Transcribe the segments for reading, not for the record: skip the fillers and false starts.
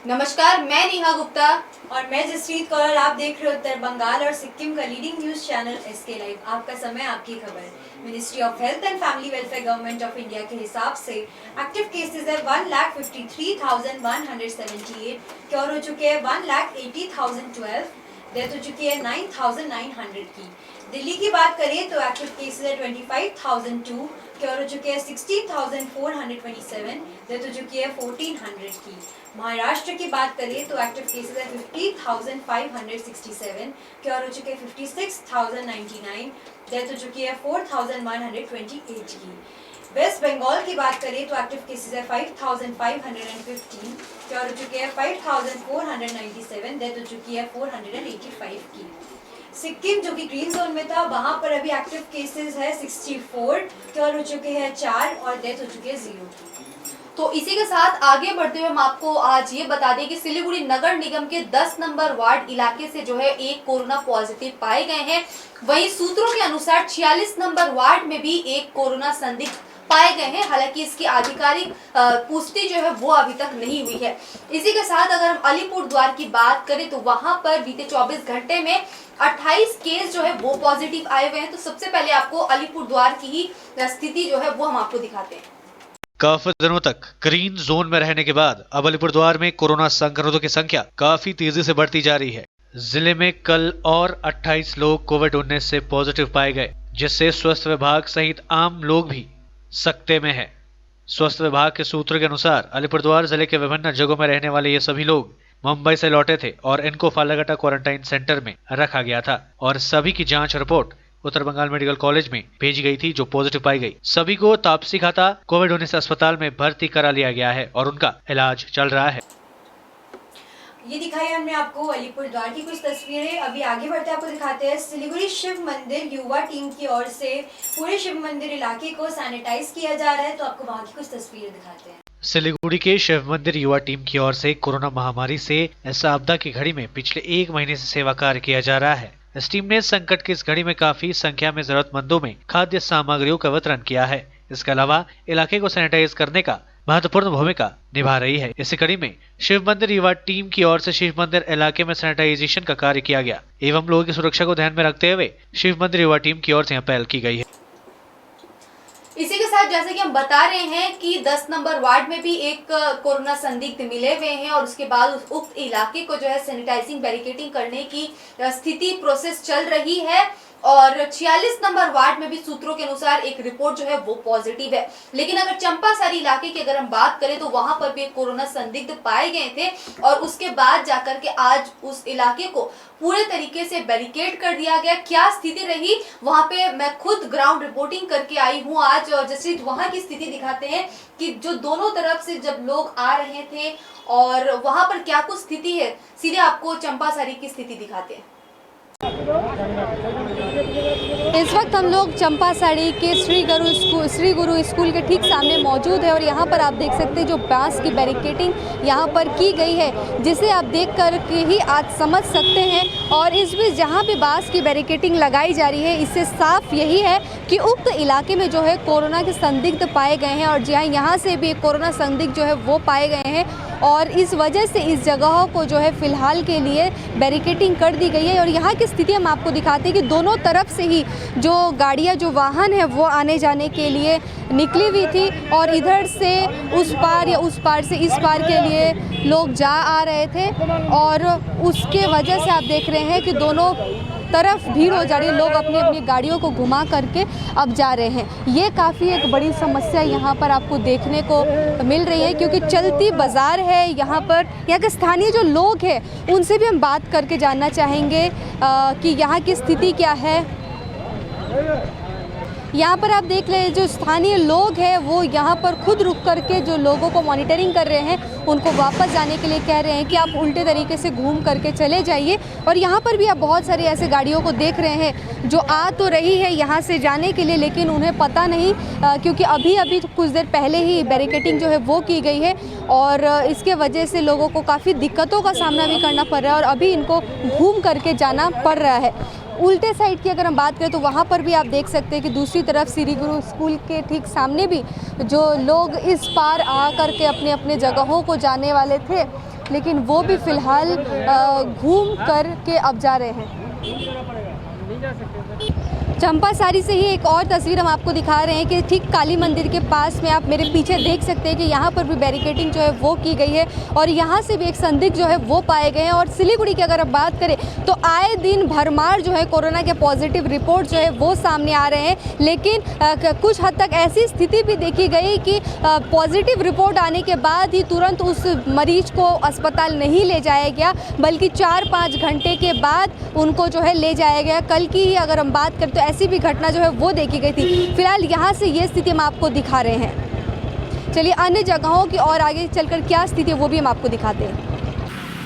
नमस्कार, मैं नेहा गुप्ता और मैं जसप्रीत कौर और आप देख रहे हो उत्तर बंगाल और सिक्किम का leading news channel SK live. आपका समय, आपकी खबर। Ministry of health and family welfare government of India के हिसाब से एक्टिव केसेस है 1,53,178, क्योर हो चुके हैं 1,80,012, डेथ हो चुकी है 9,900 की। दिल्ली की बात करें तो एक्टिव केसेस है 25,002, क्योर हो चुके हैं 16,427, डेथ हो चुकी है 1,400 की। महाराष्ट्र की बात करें तो एक्टिव केसेस है 50,567, क्योर हो चुके हैं 56,099, डेथ हो चुकी है 4,128 की। वेस्ट बंगाल की बात करें तो एक्टिव केसेस है 5,515, क्योर हो चुके हैं 5,497, डेथ हो चुकी है 485 की। सिक्किम जो कि ग्रीन जोन में था, वहां पर अभी एक्टिव केसेस है 64, क्योर हो चुके हैं 4 और डेथ हो चुके हैं 0 की। तो इसी के साथ आगे बढ़ते हुए हम आपको आज ये बता दें कि सिलीगुड़ी नगर निगम के 10 नंबर वार्ड इलाके से जो है एक कोरोना पॉजिटिव पाए गए हैं। वहीं सूत्रों के अनुसार 46 नंबर वार्ड में भी एक कोरोना संदिग्ध पाए गए हैं। हालांकि इसकी आधिकारिक पुष्टि जो है वो अभी तक नहीं हुई है। इसी के साथ अगर हम अलीपुरद्वार की बात करें तो वहां पर बीते 24 घंटे में 28 केस जो है वो पॉजिटिव आए हुए हैं। तो सबसे पहले आपको अलीपुरद्वार की ही स्थिति जो है वो हम आपको दिखाते हैं। काफी दिनों तक ग्रीन जोन में रहने के बाद अब अलीपुरद्वार में कोरोना संक्रमितों की संख्या काफी तेजी से बढ़ती जा रही है। जिले में कल और 28 लोग कोविड-19 से पॉजिटिव पाए गए, जिससे स्वास्थ्य विभाग सहित आम लोग भी सकते में है। स्वास्थ्य विभाग के सूत्रों के अनुसार अलीपुरद्वार जिले के विभिन्न जगहों में रहने वाले ये सभी लोग मुंबई से लौटे थे और इनको फालाकाटा क्वारंटाइन सेंटर में रखा गया था और सभी की जांच रिपोर्ट उत्तर बंगाल मेडिकल कॉलेज में भेजी गई थी, जो पॉजिटिव पाई गई। सभी को तापसी खाता कोविड-19 अस्पताल में भर्ती करा लिया गया है और उनका इलाज चल रहा है। ये दिखाई हमने आपको अलीपुरद्वार की कुछ तस्वीरें। अभी आगे बढ़ते आपको दिखाते हैं सिलीगुड़ी शिव मंदिर युवा टीम की ओर से पूरे शिव मंदिर इलाके को सैनिटाइज किया जा रहा है। तो आपको वहाँ की कुछ तस्वीरें दिखाते हैं। सिलीगुड़ी के शिव मंदिर युवा टीम की ओर से कोरोना महामारी से इस आपदा की घड़ी में पिछले 1 महीने से सेवा कार्य किया जा रहा है। इस टीम ने संकट की इस घड़ी में काफी संख्या में जरूरतमंदों में खाद्य सामग्रियों का वितरण किया है। इसके अलावा इलाके को सैनिटाइज करने का महत्वपूर्ण भूमिका निभा रही है। इसी कड़ी में शिव मंदिर युवा टीम की ओर से शिव मंदिर इलाके में सैनिटाइजेशन का कार्य किया गया एवं लोगों की सुरक्षा को ध्यान में रखते हुए शिव मंदिर युवा टीम की ओर से पहल की गई है। इसी के साथ जैसे कि हम बता रहे हैं कि 10 नंबर वार्ड में भी एक कोरोना संदिग्ध मिले हुए हैं और उसके बाद उस उक्त इलाके को जो है सैनिटाइजिंग बैरिकेडिंग करने की स्थिति प्रोसेस चल रही है। और 46 नंबर वार्ड में भी सूत्रों के अनुसार एक रिपोर्ट जो है वो पॉजिटिव है। लेकिन अगर चंपासारी इलाके की अगर हम बात करें तो वहां पर भी एक कोरोना संदिग्ध पाए गए थे और उसके बाद जाकर के आज उस इलाके को पूरे तरीके से बैरिकेड कर दिया गया। क्या स्थिति रही वहां पे, मैं खुद ग्राउंड रिपोर्टिंग करके आई हूँ आज और जैसे वहां की स्थिति दिखाते हैं कि जो दोनों तरफ से जब लोग आ रहे थे और वहां पर क्या कुछ स्थिति है, सीधे आपको चंपासारी की स्थिति दिखाते हैं। इस वक्त हम लोग चंपासारी के श्री गुरु स्कूल के ठीक सामने मौजूद है और यहाँ पर आप देख सकते हैं जो बांस की बैरिकेडिंग यहाँ पर की गई है, जिसे आप देख कर के ही आज समझ सकते हैं। और इस बीच जहाँ पे बांस की बैरिकेडिंग लगाई जा रही है, इससे साफ यही है कि उक्त इलाके में जो है कोरोना के संदिग्ध पाए गए हैं और जी हाँ, यहाँ से भी कोरोना संदिग्ध जो है वो पाए गए हैं और इस वजह से इस जगहों को जो है फ़िलहाल के लिए बैरिकेडिंग कर दी गई है। और यहाँ की स्थिति हम आपको दिखाते हैं कि दोनों तरफ से ही जो गाड़ियाँ, जो वाहन है वो आने जाने के लिए निकली हुई थी और इधर से उस पार या उस पार से इस पार के लिए लोग जा आ रहे थे और उसके वजह से आप देख रहे हैं कि दोनों तरफ भीड़ हो जा रही है। लोग अपनी अपनी गाड़ियों को घुमा करके अब जा रहे हैं। ये काफ़ी एक बड़ी समस्या यहाँ पर आपको देखने को मिल रही है क्योंकि चलती बाज़ार है यहाँ पर। यहाँ के स्थानीय जो लोग हैं उनसे भी हम बात करके जानना चाहेंगे कि यहाँ की स्थिति क्या है। यहाँ पर आप देख लें जो स्थानीय लोग हैं वो यहाँ पर खुद रुक करके जो लोगों को मॉनिटरिंग कर रहे हैं उनको वापस जाने के लिए कह रहे हैं कि आप उल्टे तरीके से घूम करके चले जाइए। और यहाँ पर भी आप बहुत सारी ऐसे गाड़ियों को देख रहे हैं जो आ तो रही है यहाँ से जाने के लिए, लेकिन उन्हें पता नहीं क्योंकि अभी कुछ देर पहले ही बैरिकेडिंग जो है वो की गई है और इसके वजह से लोगों को काफ़ी दिक्कतों का सामना भी करना पड़ रहा है और अभी इनको घूम करके जाना पड़ रहा है। उल्टे साइड की अगर हम बात करें तो वहाँ पर भी आप देख सकते हैं कि दूसरी तरफ श्री गुरु स्कूल के ठीक सामने भी जो लोग इस पार आ करके अपने अपने जगहों को जाने वाले थे लेकिन वो भी फ़िलहाल घूम कर के अब जा रहे हैं। चंपासारी से ही एक और तस्वीर हम आपको दिखा रहे हैं कि ठीक काली मंदिर के पास में आप मेरे पीछे देख सकते हैं कि यहाँ पर भी बैरिकेडिंग जो है वो की गई है और यहाँ से भी एक संदिग्ध जो है वो पाए गए हैं। और सिलीगुड़ी की अगर आप बात करें तो आए दिन भरमार जो है कोरोना के पॉजिटिव रिपोर्ट जो है वो सामने आ रहे हैं, लेकिन कुछ हद तक ऐसी स्थिति भी देखी गई कि पॉजिटिव रिपोर्ट आने के बाद ही तुरंत उस मरीज को अस्पताल नहीं ले जाया गया, बल्कि 4-5 घंटे के बाद उनको जो है ले जाया गया। कल की ही अगर हम बात करें तो ऐसी भी घटना जो है वो देखी गई थी। फिलहाल यहाँ से ये स्थिति हम आपको दिखा रहे हैं। चलिए अन्य जगहों की और आगे चलकर क्या स्थिति है वो भी हम आपको दिखाते हैं।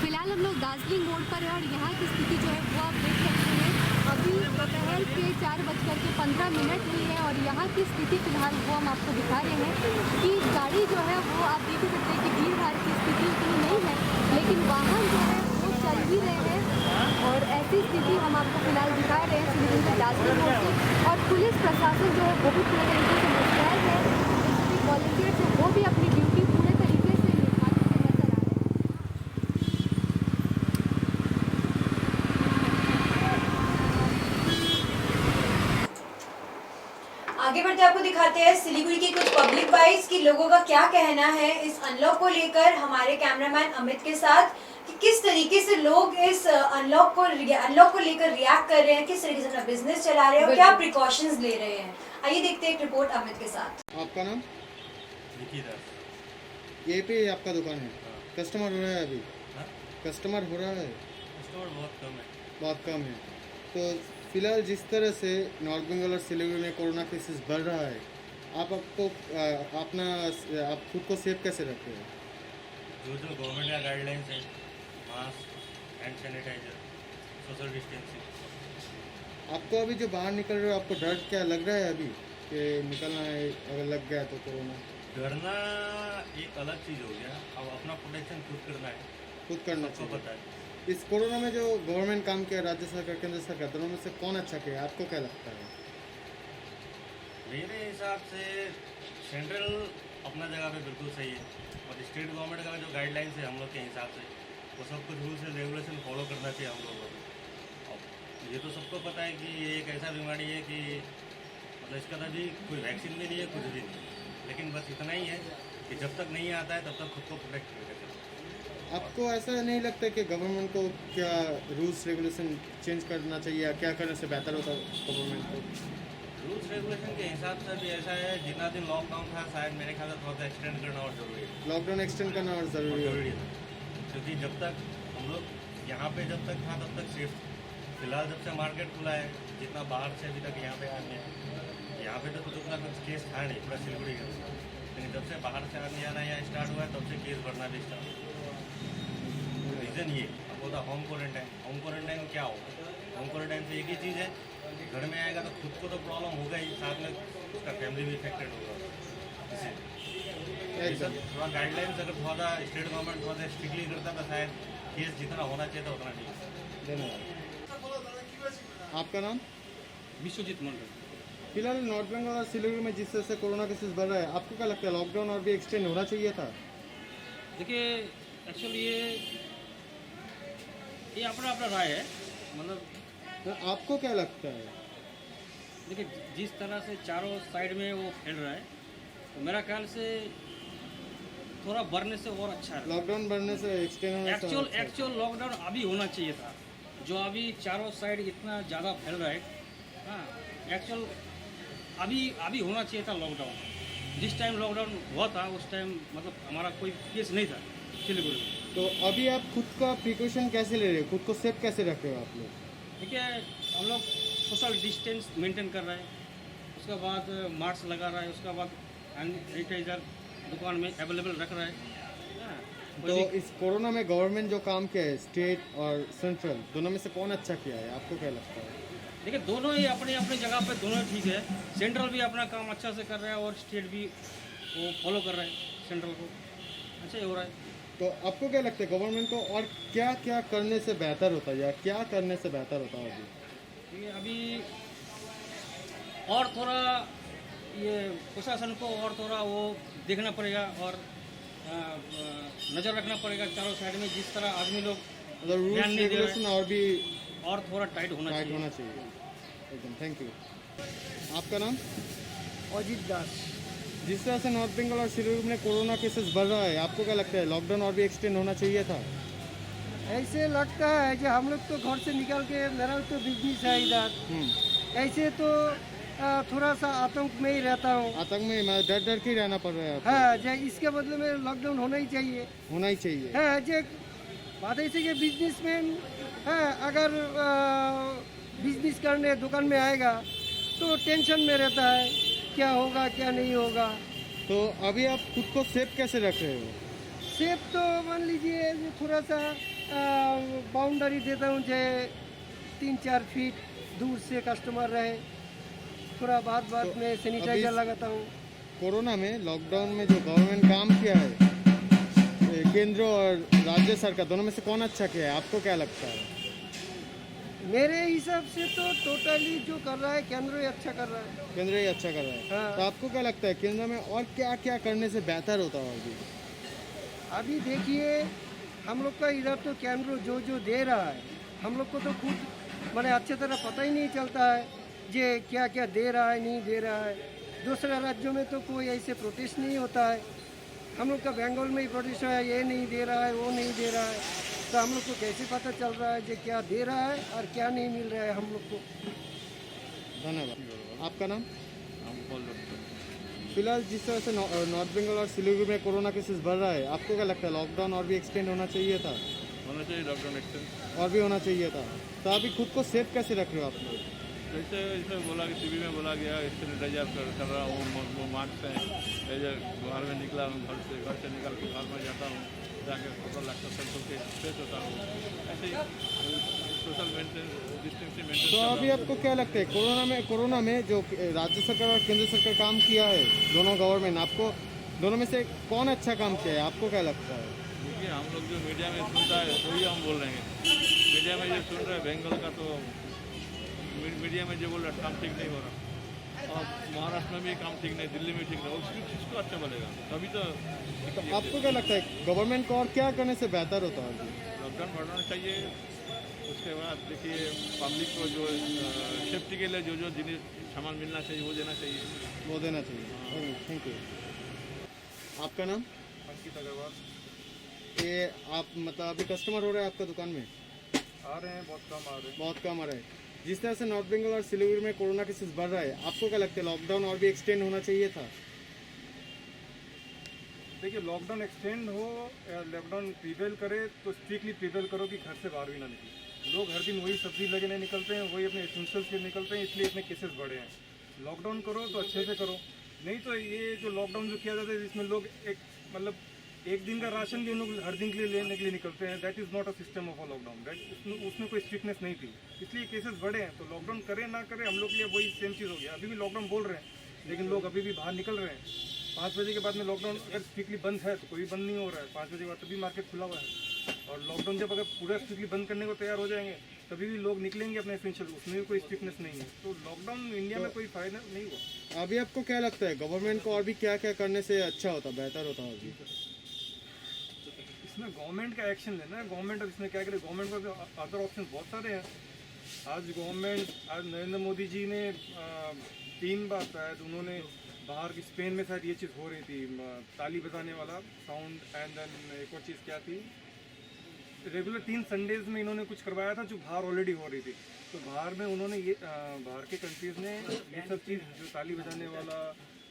फिलहाल हम लोग दार्जिलिंग मोड़ पर है और यहाँ की स्थिति जो है वो आप देख सकते हैं। अभी दोपहर के 4:15 हुई है और यहाँ की स्थिति फिलहाल वो हम आपको दिखा रहे हैं कि गाड़ी जो है वो आप देख ही सकते हैं कि भीड़ भाड़ की स्थिति इतनी नहीं है, लेकिन वाहन जो है वो चल भी रहे हैं और ऐसी स्थिति हम आपको फिलहाल दिखा रहे हैं सिलीगुड़ी के दार्जिलिंग मोड़ से। और पुलिस प्रशासन जो है वो भी पूरे तरीके से मुस्तैद है, सभी वॉलंटियर्स हैं वो भी अपनी ड्यूटी पूरे तरीके से निभाते हुए नजर आ रहे हैं। आगे बढ़ते आपको दिखाते हैं सिलीगुड़ी की कुछ पब्लिक वाइज कि लोगों का क्या कहना है इस अनलॉक को लेकर, हमारे कैमरामैन अमित के साथ, कि किस तरीके से लोग इस अनलॉक को लेकर रिएक्ट कर रहे हैं, किस तरीके से अपना बिजनेस चला रहे हैं और क्या प्रिकॉशंस ले रहे हैं। आइए देखते हैं एक रिपोर्ट अमित के साथ। आपका नाम? विकी दास। यहीं पे आपका दुकान है? कस्टमर हो रहा है अभी? हाँ? कस्टमर हो रहा है? कस्टमर बहुत कम है। बहुत कम है। तो फिलहाल जिस तरह से नॉर्थ बंगाल और सिलीगुड़ी में कोरोना केसेस बढ़ रहा है, आप खुद को सेफ कैसे रखते हैं? जो गवर्नमेंट का गाइडलाइंस है, mask, hand sanitiser, social distancing. आपको अभी जो बाहर निकल रहे हो आपको डर क्या लग रहा है अभी कि निकलना है अगर लग गया तो कोरोना? डरना एक अलग चीज़ हो गया, अब अपना प्रोटेक्शन खुद करना है, खुद करना सबको चाहिए। पता है। इस कोरोना में जो गवर्नमेंट काम किया, राज्य सरकार केंद्र सरकार, दोनों में से कौन अच्छा किया? आपको क्या लगता है? मेरे हिसाब से सेंट्रल अपना जगह पे बिल्कुल सही है और स्टेट गवर्नमेंट का जो गाइडलाइंस है हम लोग के हिसाब से वो सब कुछ रूल्स एंड रेगुलेशन फॉलो करना चाहिए हम लोगों को। और ये तो सबको पता है कि ये एक ऐसा बीमारी है कि मतलब इसका अभी कोई वैक्सीन भी नहीं है, कुछ भी नहीं, लेकिन बस इतना ही है कि जब तक नहीं आता है तब तक खुद को प्रोटेक्ट करके चलो। आपको ऐसा नहीं लगता कि गवर्नमेंट को क्या रूल्स रेगुलेशन चेंज करना चाहिए या क्या करने से बेहतर होता गवर्नमेंट को? रूल्स रेगुलेशन के हिसाब से भी ऐसा है, जितना दिन लॉकडाउन था शायद मेरे ख्याल से थोड़ा सा एक्सटेंड करना और जरूरी है। लॉकडाउन एक्सटेंड करना और ज़रूरी है, क्योंकि जब तक हम लोग यहाँ पे जब तक था तब तक सेफ। फिलहाल जब से मार्केट खुला है, जितना बाहर से अभी तक यहाँ पे आदमी है, यहाँ पे तो कुछ उतना कुछ केस था नहीं पूरा सिलीगुड़ी के, लेकिन जब से बाहर से आदमी आना यहाँ स्टार्ट हुआ है तब से केस बढ़ना भी स्टार्ट हुआ। रीज़न ये अब होता होम क्वारंटाइन। होम क्वारंटाइन क्या होगा? होम क्वारंटाइन से एक ही चीज़ है, घर में आएगा तो खुद को तो प्रॉब्लम होगा ही, साथ में उसका फैमिली भी इफेक्टेड होगा। इसे थोड़ा गाइडलाइंस अगर थोड़ा स्टेट गवर्नमेंट थोड़ा स्ट्रिक्टली करता तो शायद केस जितना होना चाहिए था उतना नहीं। धन्यवाद। आपका नाम? विश्वजीत मंडल। फिलहाल नॉर्थ बंगाल और सिलीगुड़ी में जिस तरह से कोरोना केसेस बढ़ रहा है, आपको क्या लगता है लॉकडाउन और भी एक्सटेंड होना चाहिए था? देखिए एक्चुअली ये अपना अपना राय है, मतलब तो आपको क्या लगता है? देखिए जिस तरह से चारों साइड में वो फैल रहा है तो मेरा ख्याल से थोड़ा बढ़ने से और अच्छा है। लॉकडाउन बढ़ने से एक्सटेंड होने से अच्छा है। एक्चुअल लॉकडाउन अभी होना चाहिए था, जो अभी चारों साइड इतना ज़्यादा फैल रहा है। हाँ, एक्चुअल अभी होना चाहिए था लॉकडाउन। जिस टाइम लॉकडाउन हुआ था उस टाइम मतलब हमारा कोई केस नहीं था सिलीगुड़ी में। तो अभी आप खुद का प्रिकॉशन कैसे ले रहे हो, खुद को सेफ कैसे रख रहे हो आप लोग? देखिए हम लोग सोशल डिस्टेंस मेंटेन कर रहे हैं, उसके बाद मास्क लगा रहा है, उसके बाद हैंड सैनिटाइजर दुकान में अवेलेबल रख रहा है। तो इस कोरोना में गवर्नमेंट जो काम किया है, स्टेट और सेंट्रल, दोनों में से कौन अच्छा किया है? आपको क्या लगता है? देखिए दोनों ही अपनी अपनी जगह पे दोनों ठीक है। सेंट्रल भी अपना काम अच्छा से कर रहा है और स्टेट भी वो फॉलो कर रहा है सेंट्रल को, अच्छा ही हो रहा है। तो आपको क्या लगता है गवर्नमेंट को और क्या क्या करने से बेहतर होता है या क्या करने से बेहतर होता है अभी? देखिए अभी और थोड़ा ये प्रशासन को और थोड़ा वो देखना पड़ेगा और नज़र रखना पड़ेगा चारों साइड में, जिस तरह आदमी लोग मतलब ध्यान रूल्स नहीं दे रहे रेगुलेशन और भी और थोड़ा टाइट होना टाइट चाहिए। होना चाहिए। एकदम थैंक यू। आपका नाम? अजीत दास। जिस तरह से नॉर्थ बंगाल और सिलीगुड़ी में कोरोना केसेस बढ़ रहा है, आपको क्या लगता है लॉकडाउन और भी एक्सटेंड होना चाहिए था? ऐसे लगता है कि हम लोग तो घर से निकल के, मेरा तो बिजनेस है इधर, ऐसे तो थोड़ा सा आतंक में ही रहता हूँ। आतंक में मैं डर डर के ही रहना पड़ रहा है आपको। हाँ, जो इसके बदले में लॉकडाउन होना ही चाहिए। होना ही चाहिए। हाँ, जो बात ऐसी कि बिजनेसमैन हाँ अगर बिजनेस करने दुकान में आएगा तो टेंशन में रहता है क्या होगा क्या नहीं होगा। तो अभी आप खुद को सेफ कैसे रख रहे हो? सेफ तो मान लीजिए जो थोड़ा सा बाउंड्री देता हूँ, जो 3-4 फीट दूर से कस्टमर रहे, थोड़ा बात तो में सैनिटाइजर अभी लगाता हूँ। कोरोना में लॉकडाउन में जो गवर्नमेंट काम किया है, केंद्र और राज्य सरकार दोनों में से कौन अच्छा किया है, आपको क्या लगता है? मेरे हिसाब से तो टोटली जो कर रहा है केंद्र ही अच्छा कर रहा है। केंद्र ही अच्छा कर रहा है। हाँ। तो आपको क्या लगता है केंद्र में और क्या क्या करने से बेहतर होता है अभी? अभी देखिए हम लोग का इधर तो केंद्र जो जो दे रहा है हम लोग को तो खुद मैंने अच्छे तरह पता ही नहीं चलता है जे क्या क्या दे रहा है नहीं दे रहा है। दूसरे राज्यों में तो कोई ऐसे प्रोटेस्ट नहीं होता है, हम लोग का बंगाल में ही प्रोटेस्ट है, ये नहीं दे रहा है वो नहीं दे रहा है, तो हम लोग को कैसे पता चल रहा है जे क्या दे रहा है और क्या नहीं मिल रहा है हम लोग को। धन्यवाद। आपका नाम? फिलहाल जिस तरह से नॉर्थ बंगाल और सिलीगुड़ी में कोरोना केसेस बढ़ रहा है, आपको क्या लगता है लॉकडाउन और भी एक्सटेंड होना चाहिए था? होना चाहिए लॉकडाउन एक्सटेंड। और भी होना चाहिए था। तो अभी खुद को सेफ कैसे रख रहे हो आप लोग? जैसे इसमें बोला कि टीवी में बोला गया सैनिटाइजर कर रहा हूँ, वो मास्क है, घर में निकला हूँ, घर से निकल के घर में जाता हूँ, जाकर फोटो लगता सब के फ्रेश होता हूँ, ऐसे ही सोशल डिस्टेंसिंग मेंटेन। तो अभी आपको क्या लगता है कोरोना में जो राज्य सरकार और केंद्र सरकार काम किया है, दोनों गवर्नमेंट, आपको दोनों में से कौन अच्छा काम किया है, आपको क्या लगता है? देखिए हम लोग जो मीडिया में सुनता है वही हम बोल रहे हैं। मीडिया में जो सुन रहे हैं बंगाल का, तो मीडिया में जो बोल रहा है काम ठीक नहीं हो रहा, और महाराष्ट्र में भी काम ठीक नहीं, दिल्ली में ठीक नहीं, उसकी किसको अच्छा बोलेगा? तभी तो आपको क्या लगता है गवर्नमेंट को और क्या करने से बेहतर होता है? लॉकडाउन बढ़ाना चाहिए। उसके बाद देखिए पब्लिक को जो सेफ्टी के लिए जो जो जिन्हें सामान मिलना चाहिए वो देना चाहिए, वो देना चाहिए। Thank you. आपका नाम? अंकित अग्रवाल। ये आप मतलब अभी कस्टमर हो रहे हैं आपका दुकान में? आ रहे हैं, बहुत कम आ रहे हैं। बहुत कम आ रहा है। जिस तरह से नॉर्थ बंगाल और सिलीगुड़ी में कोरोना केसेस बढ़ रहा है, आपको क्या लगता है लॉकडाउन और भी एक्सटेंड होना चाहिए था? देखिए लॉकडाउन एक्सटेंड हो या लॉकडाउन प्रिवेल करे तो स्ट्रिक्टली प्रिवेल करो कि घर से बाहर भी ना निकले। लोग हर दिन वही सब्जी लेने निकलते हैं, वही अपने एसेंशियल्स के निकलते हैं, इसलिए इतने केसेस बढ़े हैं। लॉकडाउन करो तो अच्छे से करो, नहीं तो ये जो लॉकडाउन जो किया जाता है जिसमें लोग एक दिन का राशन भी लोग हर दिन के लिए लेने के लिए निकलते हैं, that is not a system of a lockdown. उसमें कोई स्ट्रिक्टनेस नहीं थी, इसलिए केसेस बढ़े हैं। तो लॉकडाउन करें ना करें हम लोग के लिए वही सेम चीज़ हो गया। अभी भी लॉकडाउन बोल रहे हैं लेकिन लोग अभी भी बाहर निकल रहे हैं। 5 बजे के बाद में लॉकडाउन अगर स्ट्रिक्टली बंद है तो कोई बंद नहीं हो रहा है, 5 बजे के बाद तभी मार्केट खुला हुआ है। और लॉकडाउन जब अगर पूरा स्ट्रिक्टली बंद करने को तैयार हो जाएंगे तभी भी लोग निकलेंगे अपने एसेंशियल, उसमें भी कोई स्ट्रिक्टनेस नहीं है। तो लॉकडाउन इंडिया में कोई फायदा नहीं हुआ। अभी आपको क्या लगता है गवर्नमेंट को और भी क्या क्या करने से अच्छा होता, बेहतर होता अभी? इसमें गवर्नमेंट का एक्शन लेना है। गवर्नमेंट अब इसमें क्या करे, गवर्नमेंट का अदर ऑप्शन बहुत सारे हैं। आज नरेंद्र मोदी जी ने 3 बार शायद उन्होंने बाहर की स्पेन में शायद ये चीज़ हो रही थी, ताली बजाने वाला साउंड, एंड देन एक और चीज़ क्या थी, रेगुलर 3 संडेज में इन्होंने कुछ करवाया था जो बाहर ऑलरेडी हो रही थी। तो बाहर में उन्होंने ये बाहर के कंट्रीज़ ने ये सब चीज़ जो ताली बजाने वाला,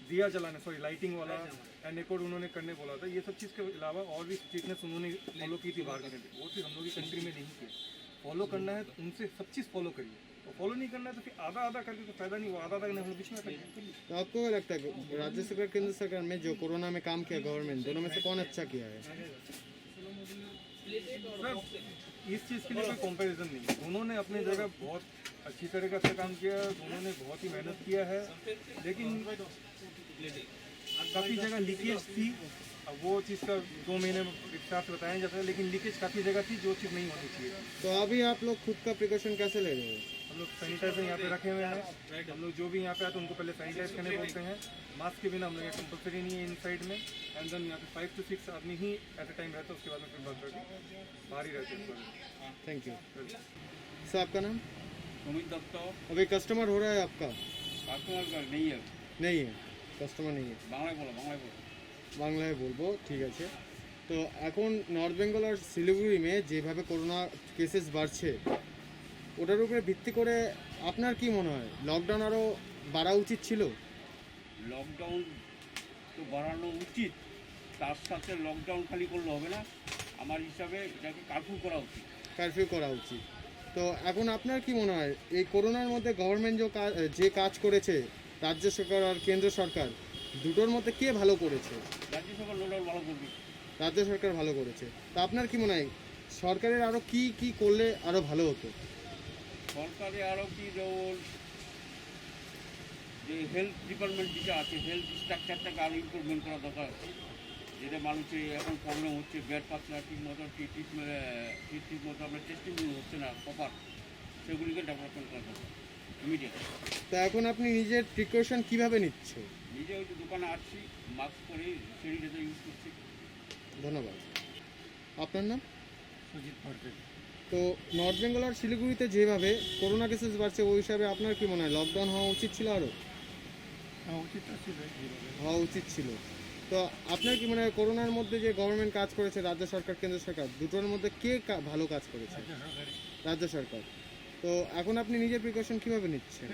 दिया जलाने, लाइटिंग वाला एंड एक और उन्होंने करने बोला था, ये सब चीज़ के अलावा और भी स्ट्रिक्टनेस उन्होंने फॉलो की थी बाहर के कंट्री। वो चीज़ हम लोग की कंट्री में नहीं की। फॉलो करना है तो उनसे सब चीज़ फॉलो करिए, और फॉलो नहीं करना है तो फिर आधा करके तो फायदा नहीं, वो आधा नहीं हम लोग बीच में करिए। तो आपको क्या लगता है राज्य सरकार केंद्र सरकार में जो कोरोना में काम किया गवर्नमेंट, दोनों में से कौन अच्छा किया है? सर इस चीज़ के लिए कोई कंपैरिजन नहीं, उन्होंने अपनी जगह बहुत अच्छी तरीके से काम किया, उन्होंने बहुत ही मेहनत किया है, लेकिन काफ़ी जगह लीकेज थी। अब वो चीज़ का 2 महीने में हिसाब से बताया जाता है, लेकिन लीकेज काफ़ी जगह थी जो चीज़ नहीं होनी चाहिए। तो अभी आप लोग खुद का प्रिकॉशन कैसे ले रहे हो? हम लोग सैनिटाइजर यहाँ पे रखे हुए हैं। हम लोग जो भी यहाँ पे आते हैं उनको पहले सैनिटाइज करने बोलते हैं। मास्क के बिना हम लोग यहाँ कंपलसरी नहीं है इन साइड में। एंड देन यहाँ पे 5 से 6 आदमी ही एट अ टाइम रहता है, उसके बाद में फिर बात करके बाहर ही रहते हैं। Thank you sir. आपका नाम? सुमित दत्त। अभी कस्टमर हो रहा है आपका? कस्टमर नहीं है, नहीं है, कस्टमर नहीं है। বাংলায় বলবো, ঠিক আছে। তো এখন নর্থ বেঙ্গল আর শিলিগুড়ি মে যেভাবে করোনা কেসেস বাড়ছে ওটার উপরে ভিত্তি করে আপনার কি মনে হয় লকডাউন আরও বাড়া উচিত ছিল? লকডাউন তো বাড়ানো উচিত, তার সাথে লকডাউন খালি করলে হবে না, আমার হিসাবে এটাকে কার্ফিউ করা উচিত। কারফিউ করা উচিত। তো এখন আপনার কি মনে হয় এই করোনার মধ্যে গভর্নমেন্ট যে কাজ করেছে রাজ্য সরকার আর কেন্দ্র সরকার দুটোর মধ্যে কে ভালো করেছে? রাজ্য সরকার লকডাউন ভালো করবে। রাজ্য সরকার ভালো করেছে। তা আপনার কি মনে হয় সরকারের আরও কি কি করলে আরও ভালো হতো? সরকারে আরও কি যেমন যে হেলথ ডিপার্টমেন্ট যেটা আছে, হেলথ স্ট্রাকচারটাকে আরও ইমপ্রুভমেন্ট করা দরকার। যেটা মানুষের এখন প্রবলেম হচ্ছে, বেড পাচ্ছে না ঠিক মতো, ঠিক মতো আপনার টেস্টিং হচ্ছে না প্রপার, সেগুলিকে ডেভেলপমেন্ট করা দরকার ইমিডিয়েট। তা এখন আপনি নিজের প্রিকশন কিভাবে নিচ্ছে? নিজে ওই দোকানে আসছি, মাস্ক পরে স্যানিটাইজার ইউজ করছি। ধন্যবাদ। আপনার নাম? সুজিত ভট্টাচার্য। তো নর্থ বেঙ্গল আর শিলিগুড়িতে যেভাবে করোনা কেসেস বাড়ছে ওই হিসাবে আপনার কি মনে হয় লকডাউন হওয়া উচিত ছিল আরও? হওয়া উচিত ছিল। তো আপনার কি মনে হয় করোনার মধ্যে যে গভর্নমেন্ট কাজ করেছে রাজ্য সরকার কেন্দ্র সরকার দুটোর মধ্যে কে ভালো কাজ করেছে? রাজ্য সরকার। তো এখন আপনি নিজের প্রিকশন কিভাবে নিচ্ছেন?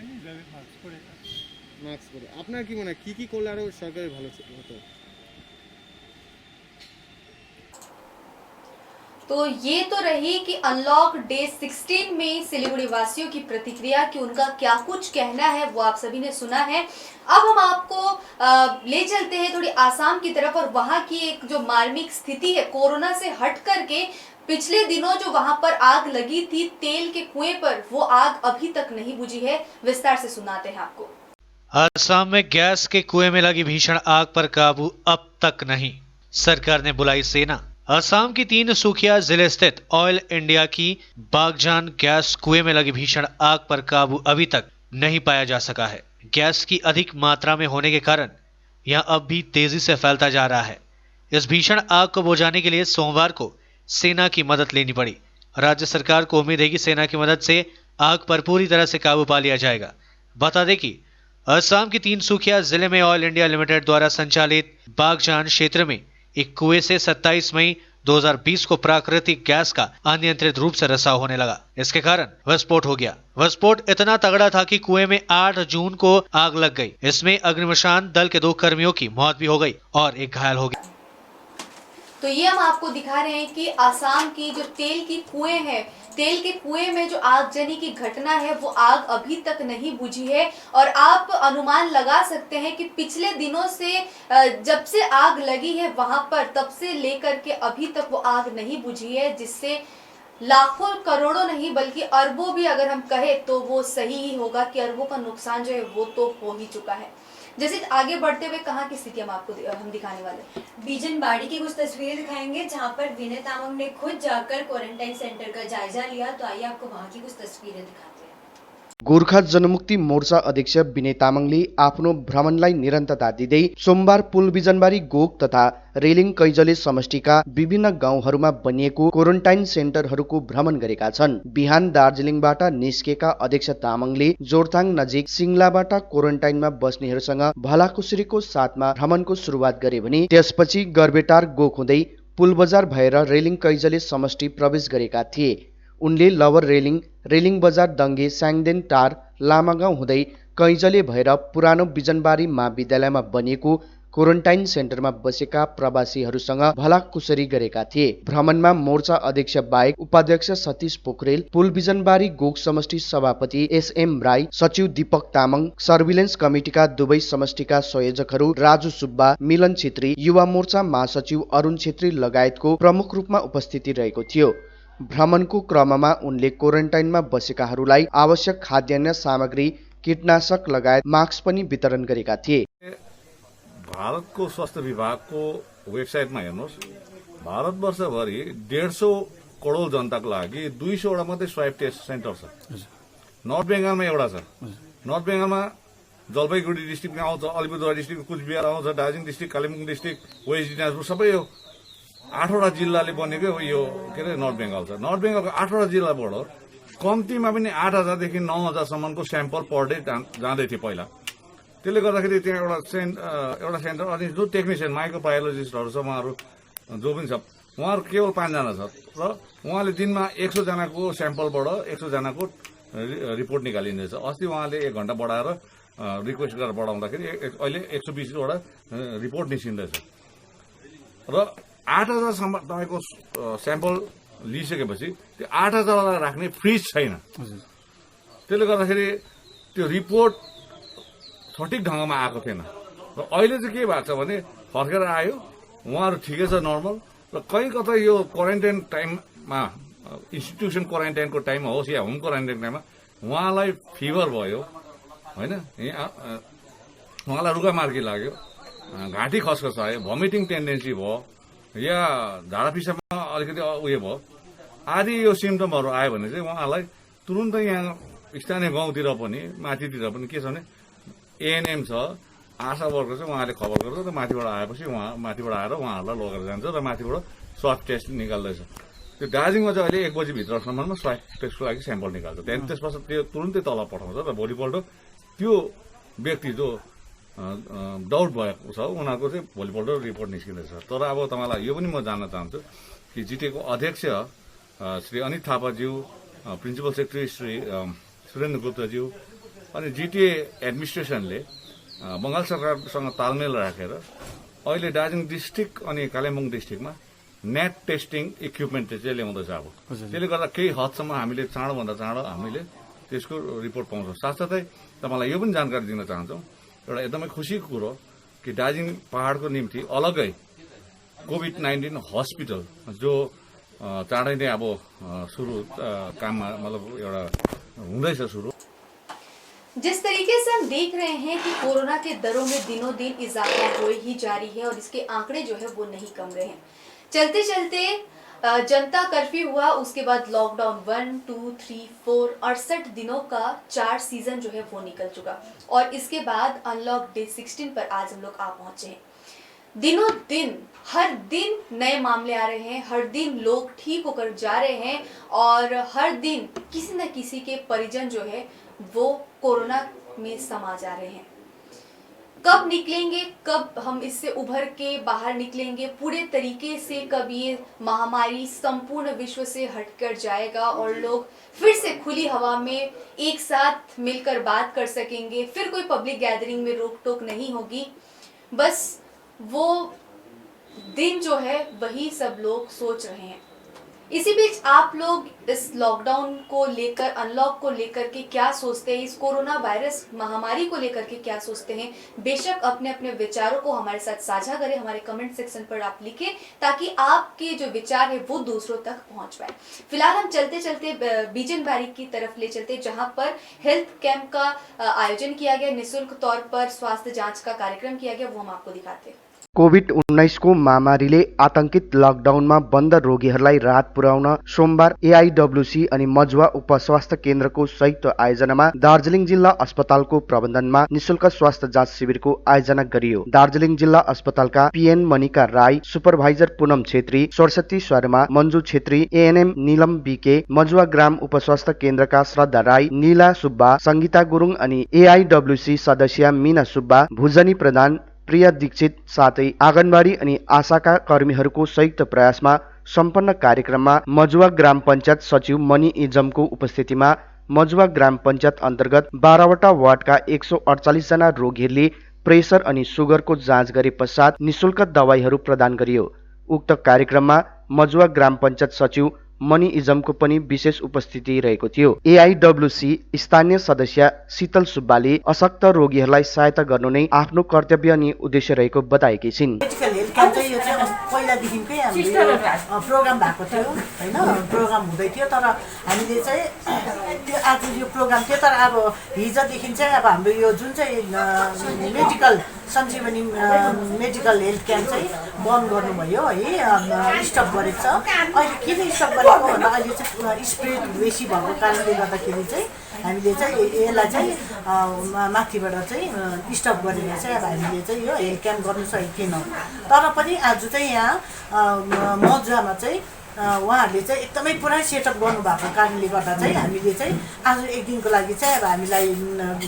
মাস্ক পরে। আপনার কি মনে হয় কী কী করলে আরও সরকারের ভালো হতো? तो ये तो रही कि अनलॉक डे 16 में सिलीगुड़ी वासियों की प्रतिक्रिया कि उनका क्या कुछ कहना है वो आप सभी ने सुना है। अब हम आपको ले चलते हैं थोड़ी आसाम की तरफ और वहाँ की एक जो मार्मिक स्थिति है कोरोना से हट करके। पिछले दिनों जो वहाँ पर आग लगी थी तेल के कुएं पर, वो आग अभी तक नहीं बुझी है। विस्तार से सुनाते हैं आपको। असम में गैस के कुएं में लगी भीषण आग पर काबू अब तक नहीं, सरकार ने बुलाई सेना। असम की 3 सुखिया जिले स्थित ऑयल इंडिया की बागजान गैस कुएं में लगी भीषण आग पर काबू अभी तक नहीं पाया जा सका है। गैस की अधिक मात्रा में होने के कारण यह अब भी तेजी से फैलता जा रहा है। इस भीषण आग को बुझाने के लिए सोमवार को सेना की मदद लेनी पड़ी। राज्य सरकार को उम्मीद है कि सेना की मदद से आग पर पूरी तरह से काबू पा लिया जाएगा। बता दें कि असम की 3 सुखिया जिले में ऑयल इंडिया लिमिटेड द्वारा संचालित बागजान क्षेत्र में एक कुएं से 27 मई 2020 को प्राकृतिक गैस का अनियंत्रित रूप से रिसाव होने लगा। इसके कारण विस्फोट हो गया। विस्फोट इतना तगड़ा था कि कुएं में 8 जून को आग लग गई। इसमें अग्निशमन दल के 2 कर्मियों की मौत भी हो गई और एक घायल हो गया। तो ये हम आपको दिखा रहे हैं कि आसाम की जो तेल की कुएं है, तेल के कुएं में जो आगजनी की घटना है वो आग अभी तक नहीं बुझी है। और आप अनुमान लगा सकते हैं कि पिछले दिनों से जब से आग लगी है वहां पर तब से लेकर के अभी तक वो आग नहीं बुझी है, जिससे लाखों करोड़ों नहीं बल्कि अरबों भी अगर हम कहें तो वो सही ही होगा कि अरबों का नुकसान जो है वो तो हो ही चुका है। जैसे आगे बढ़ते हुए कहाँ की स्थिति हम दिखाने वाले हैं। बीजनबाड़ी की कुछ तस्वीरें दिखाएंगे जहां पर विनय तामाङ ने खुद जाकर क्वारंटाइन सेंटर का जायजा लिया। तो आइए आपको वहां की कुछ तस्वीरें दिखाते हैं। गोर्खा जनमुक्ति मोर्चा अध्यक्ष विनय तामाङले आफ्नो भ्रमणलाई निरन्तरता दिँदै सोमबार पुल बिजनबारी गोक तथा रेलिङ कैजले समष्टिका विभिन्न गाउँहरूमा बनिएको क्वारेन्टाइन सेन्टरहरूको भ्रमण गरेका छन्। बिहान दार्जिलिङबाट निस्केका अध्यक्ष तामाङले जोरथाङ नजिक सिङ्लाबाट क्वारेन्टाइनमा बस्नेहरूसँग भलाकुसारीको साथमा भ्रमणको सुरुवात गरे भने त्यसपछि गर्बेटार गोक हुँदै पुल बजार भएर रेलिङ कैजले समष्टि प्रवेश गरेका थिए। उनले लवर रेलिङ, रेलिङ बजार दङ्गे, स्याङदेन टार, लामागाउँ हुँदै कैजले भएर पुरानो बिजनबारी महाविद्यालयमा बनिएको क्वारेन्टाइन सेन्टरमा बसेका प्रवासीहरूसँग भलाकुसारी गरेका थिए। भ्रमणमा मोर्चा अध्यक्ष बाहेक उपाध्यक्ष सतीश पोखरेल, पुल बिजनबारी गोक समष्टि सभापति एसएम राई, सचिव दीपक तामाङ, सर्भिलेन्स कमिटिका दुवै समष्टिका संयोजकहरू राजु सुब्बा, मिलन छेत्री, युवा मोर्चा महासचिव अरुण छेत्री लगायतको प्रमुख रूपमा उपस्थिति रहेको थियो। भ्रमणको क्रममा उनले क्वारेन्टाइनमा बसेकाहरूलाई आवश्यक खाद्यान्न सामग्री, कीटनाशक लगायत मास्क पनि वितरण गरेका थिए। भारतको स्वास्थ्य विभागको वेबसाइटमा हेर्नुहोस्, भारतवर्षभरि 150 करोड जनताको लागि 200 वटा मात्रै स्वाइप टेस्ट सेन्टर छ। नर्थ बेङ्गलमा एउटा छ। नर्थ बेङ्गलमा जलपाइगुडी डिस्ट्रिक्टमा आउँछ, अलिपुरद्वार डिस्ट्रिक्ट, कुचबिहार आउँछ, Darjeeling district, Kalimpong district, west Dinajpur, सबै यो 8वटा जिल्लाले बनेको यो के अरे नर्थ बेङ्गल छ। नर्थ बेङ्गलको 8वटा जिल्लाबाट कम्तीमा पनि 8000 देखि 9000 सम्मको स्याम्पल पर डे जाँदै थियो पहिला। त्यसले गर्दाखेरि त्यहाँ एउटा सेन्टर अनि जो टेक्निसियन माइक्रोबायोलोजिस्टहरू छ उहाँहरू जो पनि छ, उहाँहरू केवल 5 जना छ र उहाँले दिनमा 100 जनाको स्याम्पलबाट 100 जनाको रिपोर्ट निकालिँदैछ। अस्ति उहाँले 1 घण्टा बढाएर रिक्वेस्ट गरेर बढाउँदाखेरि अहिले 120वटा रिपोर्ट निस्किँदैछ र 8000सम्म तपाईँको स्याम्पल लिइसकेपछि त्यो 8000लाई राख्ने फ्रिज छैन। त्यसले गर्दाखेरि त्यो रिपोर्ट सठिक ढङ्गमा आएको थिएन र अहिले चाहिँ के भएको छ भने फर्केर आयो, उहाँहरू ठिकै छ नर्मल र कहीँ कतै यो क्वारेन्टाइन टाइममा इन्स्टिट्युसन क्वारेन्टाइनको टाइममा होस् या होम क्वारेन्टाइन टाइममा उहाँलाई फिभर भयो होइन, उहाँलाई रुगामार्गी लाग्यो, घाँटी खसखस आयो, भमिटिङ टेन्डेन्सी भयो या झाडा पिसाबमा अलिकति उयो भयो आदि यो सिम्टमहरू आयो भने चाहिँ उहाँलाई तुरुन्तै यहाँ स्थानीय गाउँतिर पनि माथितिर पनि के छ भने एएनएम छ, आशा वर्कर चाहिँ उहाँले खबर गर्छ र माथिबाट आएपछि माथिबाट आएर उहाँहरूलाई लगेर जान्छ र माथिबाट स्वाब टेस्ट निकाल्दैछ। त्यो दार्जिलिङमा चाहिँ अहिले 1 बजीभित्रसम्ममा स्वाब टेस्टको लागि स्याम्पल निकाल्छ, त्यहाँदेखि त्यसपछि त्यो तुरुन्तै तल पठाउँछ र भोलिपल्ट त्यो व्यक्ति जो डाउट भएको छ उनीहरूको चाहिँ भोलिपल्ट रिपोर्ट निस्किँदैछ। तर अब तपाईँलाई यो पनि म जान्न चाहन्छु कि जिटिएको अध्यक्ष श्री अनित थापाज्यू, प्रिन्सिपल सेक्रेटरी श्री सुरेन्द्र गुप्ताज्यू अनि जिटिए एडमिनिस्ट्रेसनले बङ्गाल सरकारसँग तालमेल राखेर अहिले दार्जिलिङ डिस्ट्रिक्ट अनि कालिम्पोङ डिस्ट्रिक्टमा नेट टेस्टिङ इक्विपमेन्ट चाहिँ ल्याउँदैछ। अब त्यसले गर्दा केही हदसम्म हामीले चाँडोभन्दा चाँडो हामीले त्यसको रिपोर्ट पाउँछौँ। साथसाथै तपाईँलाई यो पनि जानकारी दिन चाहन्छौँ, एउटा एकदमै खुसीको कुरो कि दार्जिलिङ पहाडको निम्ति अलग्गै कोभिड-19 हस्पिटल जो चाँडै नै अब सुरु काममा मतलब एउटा हुँदैछ सुरु। जिस तरीके से हम देख रहे हैं कि कोरोना के दरों में दिनों दिन इजाफा हो ही जारी है और इसके आंकड़े जो है वो नहीं कम रहे हैं। चलते चलते जनता कर्फ्यू हुआ, उसके बाद लॉकडाउन 1, 2, 3, 4 68 दिनों का 4 सीजन जो है वो निकल चुका और इसके बाद अनलॉक डे 16 पर आज हम लोग आ पहुंचे हैं। दिनों दिन हर दिन नए मामले आ रहे हैं, हर दिन लोग ठीक होकर जा रहे हैं और हर दिन किसी न किसी के परिजन जो है वो कोरोना में समा जा रहे हैं। कब निकलेंगे, कब हम इससे उभर के बाहर निकलेंगे, पूरे तरीके से कब ये महामारी संपूर्ण विश्व से हटकर जाएगा और लोग फिर से खुली हवा में एक साथ मिलकर बात कर सकेंगे, फिर कोई पब्लिक गैदरिंग में रोक टोक नहीं होगी, बस वो दिन जो है वही सब लोग सोच रहे हैं। इसी बीच आप लोग इस लॉकडाउन को लेकर, अनलॉक को लेकर के क्या सोचते हैं, इस कोरोना वायरस महामारी को लेकर के क्या सोचते हैं, बेशक अपने अपने विचारों को हमारे साथ साझा करें, हमारे कमेंट सेक्शन पर आप लिखें ताकि आपके जो विचार है वो दूसरों तक पहुंच पाए। फिलहाल हम चलते चलते बीजनबारी की तरफ ले चलते, जहां पर हेल्थ कैंप का आयोजन किया गया, निःशुल्क तौर पर स्वास्थ्य जाँच का कार्यक्रम किया गया, वो हम आपको दिखाते हैं। कोभिड-19 को महामारीले आतंकित लकडाउनमा बन्द रोगीहरूलाई राहत पुर्याउन सोमबार एआईडब्ल्युसी अनि मजुवा उपस्वास्थ्य केन्द्रको संयुक्त आयोजनामा दार्जिलिङ जिल्ला अस्पतालको प्रबन्धनमा निःशुल्क स्वास्थ्य जाँच शिविरको आयोजना गरियो। दार्जिलिङ जिल्ला अस्पतालका पीएन मनिका राई, सुपरभाइजर पूनम छेत्री, सरस्वती शर्मा, मञ्जु छेत्री, एएनएम नीलम बीके, मजुवा ग्राम उपस्वास्थ्य केन्द्रका श्रद्धा राई, नीला सुब्बा, संगीता गुरुङ अनि एआईडब्ल्युसी सदस्य मीना सुब्बा, भुजनी प्रधान, प्रिया दीक्षित साथै आँगनबाडी अनि आशाका कर्मीहरूको संयुक्त प्रयासमा सम्पन्न कार्यक्रममा मजुवा ग्राम पञ्चायत सचिव मणि इजमको उपस्थितिमा मजुवा ग्राम पञ्चायत अन्तर्गत 12वटा वार्डका 148 जना रोगीहरूले प्रेसर अनि सुगरको जाँच गरे पश्चात निःशुल्क दबाईहरू प्रदान गरियो। उक्त कार्यक्रममा मजुवा ग्राम पञ्चायत सचिव मणि इजमको पनि विशेष उपस्थिति रहेको थियो। एआईडब्ल्युसी स्थानीय सदस्य शीतल सुब्बाले अशक्त रोगीहरूलाई सहायता गर्नु नै आफ्नो कर्तव्य अनि उद्देश्य रहेको बताएकी छिन्। पहिलादेखिकै हाम्रो प्रोग्राम भएको थियो हैन, प्रोग्राम हुँदै थियो, तर हामीले चाहिँ त्यो आज यो प्रोग्राम थियो, तर अब हिजोदेखि चाहिँ अब हाम्रो यो जुन चाहिँ मेडिकल सञ्जीवनी मेडिकल हेल्थ क्याम्प चाहिँ बन्द गर्नुभयो है, स्टप गरेको छ। अहिले किन स्टप गरेको भन्दा अहिले चाहिँ स्प्रेड बेसी भएको कारणले गर्दाखेरि चाहिँ हामीले चाहिँ यसलाई चाहिँ माथिबाट चाहिँ स्टप गरेर चाहिँ अब हामीले चाहिँ यो हेल्थ क्याम्प गर्नु सकेको थिएनौँ। तर पनि आज चाहिँ यहाँ मजुवामा चाहिँ उहाँहरूले चाहिँ एकदमै पुरै सेटअप गर्नुभएको कारणले गर्दा चाहिँ हामीले चाहिँ आज एक दिनको लागि चाहिँ अब हामीलाई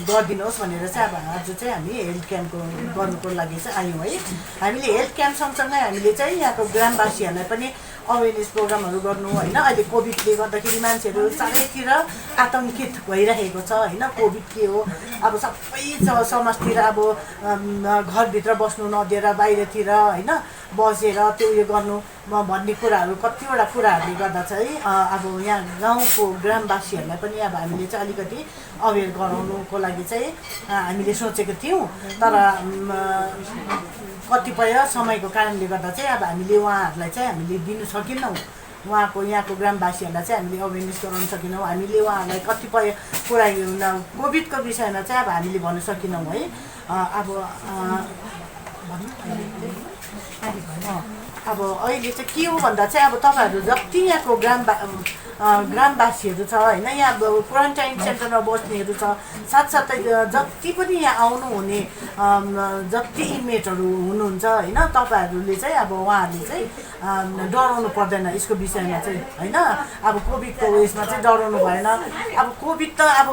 गरिदिनुहोस् भनेर चाहिँ अब आज चाहिँ हामी हेल्थ क्याम्पको गर्नुको लागि चाहिँ आयौँ है। हामीले हेल्थ क्याम्प सँगसँगै हामीले चाहिँ यहाँको ग्रामवासीहरूलाई पनि अवेरनेस प्रोग्रामहरू गर्नु होइन। अहिले कोभिडले गर्दाखेरि मान्छेहरू चारैतिर आतङ्कित भइरहेको छ होइन। कोभिड के हो, अब सबै समाजतिर अब घरभित्र बस्नु नदिएर बाहिरतिर होइन बसेर त्यो उयो गर्नु भन्ने कुराहरू कतिवटा कुराहरूले गर्दा चाहिँ अब यहाँ गाउँको ग्रामवासीहरूलाई पनि अब हामीले चाहिँ अलिकति अवेर गराउनुको लागि चाहिँ हामीले सोचेको थियौँ। तर कतिपय समयको कारणले गर्दा चाहिँ अब हामीले उहाँहरूलाई चाहिँ हामीले दिनु सकेनौँ। यहाँको ग्रामवासीहरूलाई चाहिँ हामीले अवेरनेस गराउन सकेनौँ। हामीले उहाँहरूलाई कतिपय कुरा कोभिडको विषयमा चाहिँ अब हामीले भन्न सकेनौँ है। अब अहिले चाहिँ के हो भन्दा चाहिँ अब तपाईँहरू जति यहाँको ग्रामवासीहरू छ होइन, यहाँ अब क्वारेन्टाइन सेन्टरमा बस्नेहरू छ, साथसाथै जति पनि यहाँ आउनुहुने जति इन्मेटहरू हुनुहुन्छ होइन, तपाईँहरूले चाहिँ अब उहाँहरूले चाहिँ डराउनु पर्दैन यसको विषयमा चाहिँ होइन। अब कोभिडको उयसमा चाहिँ डराउनु भएन। अब कोभिड त अब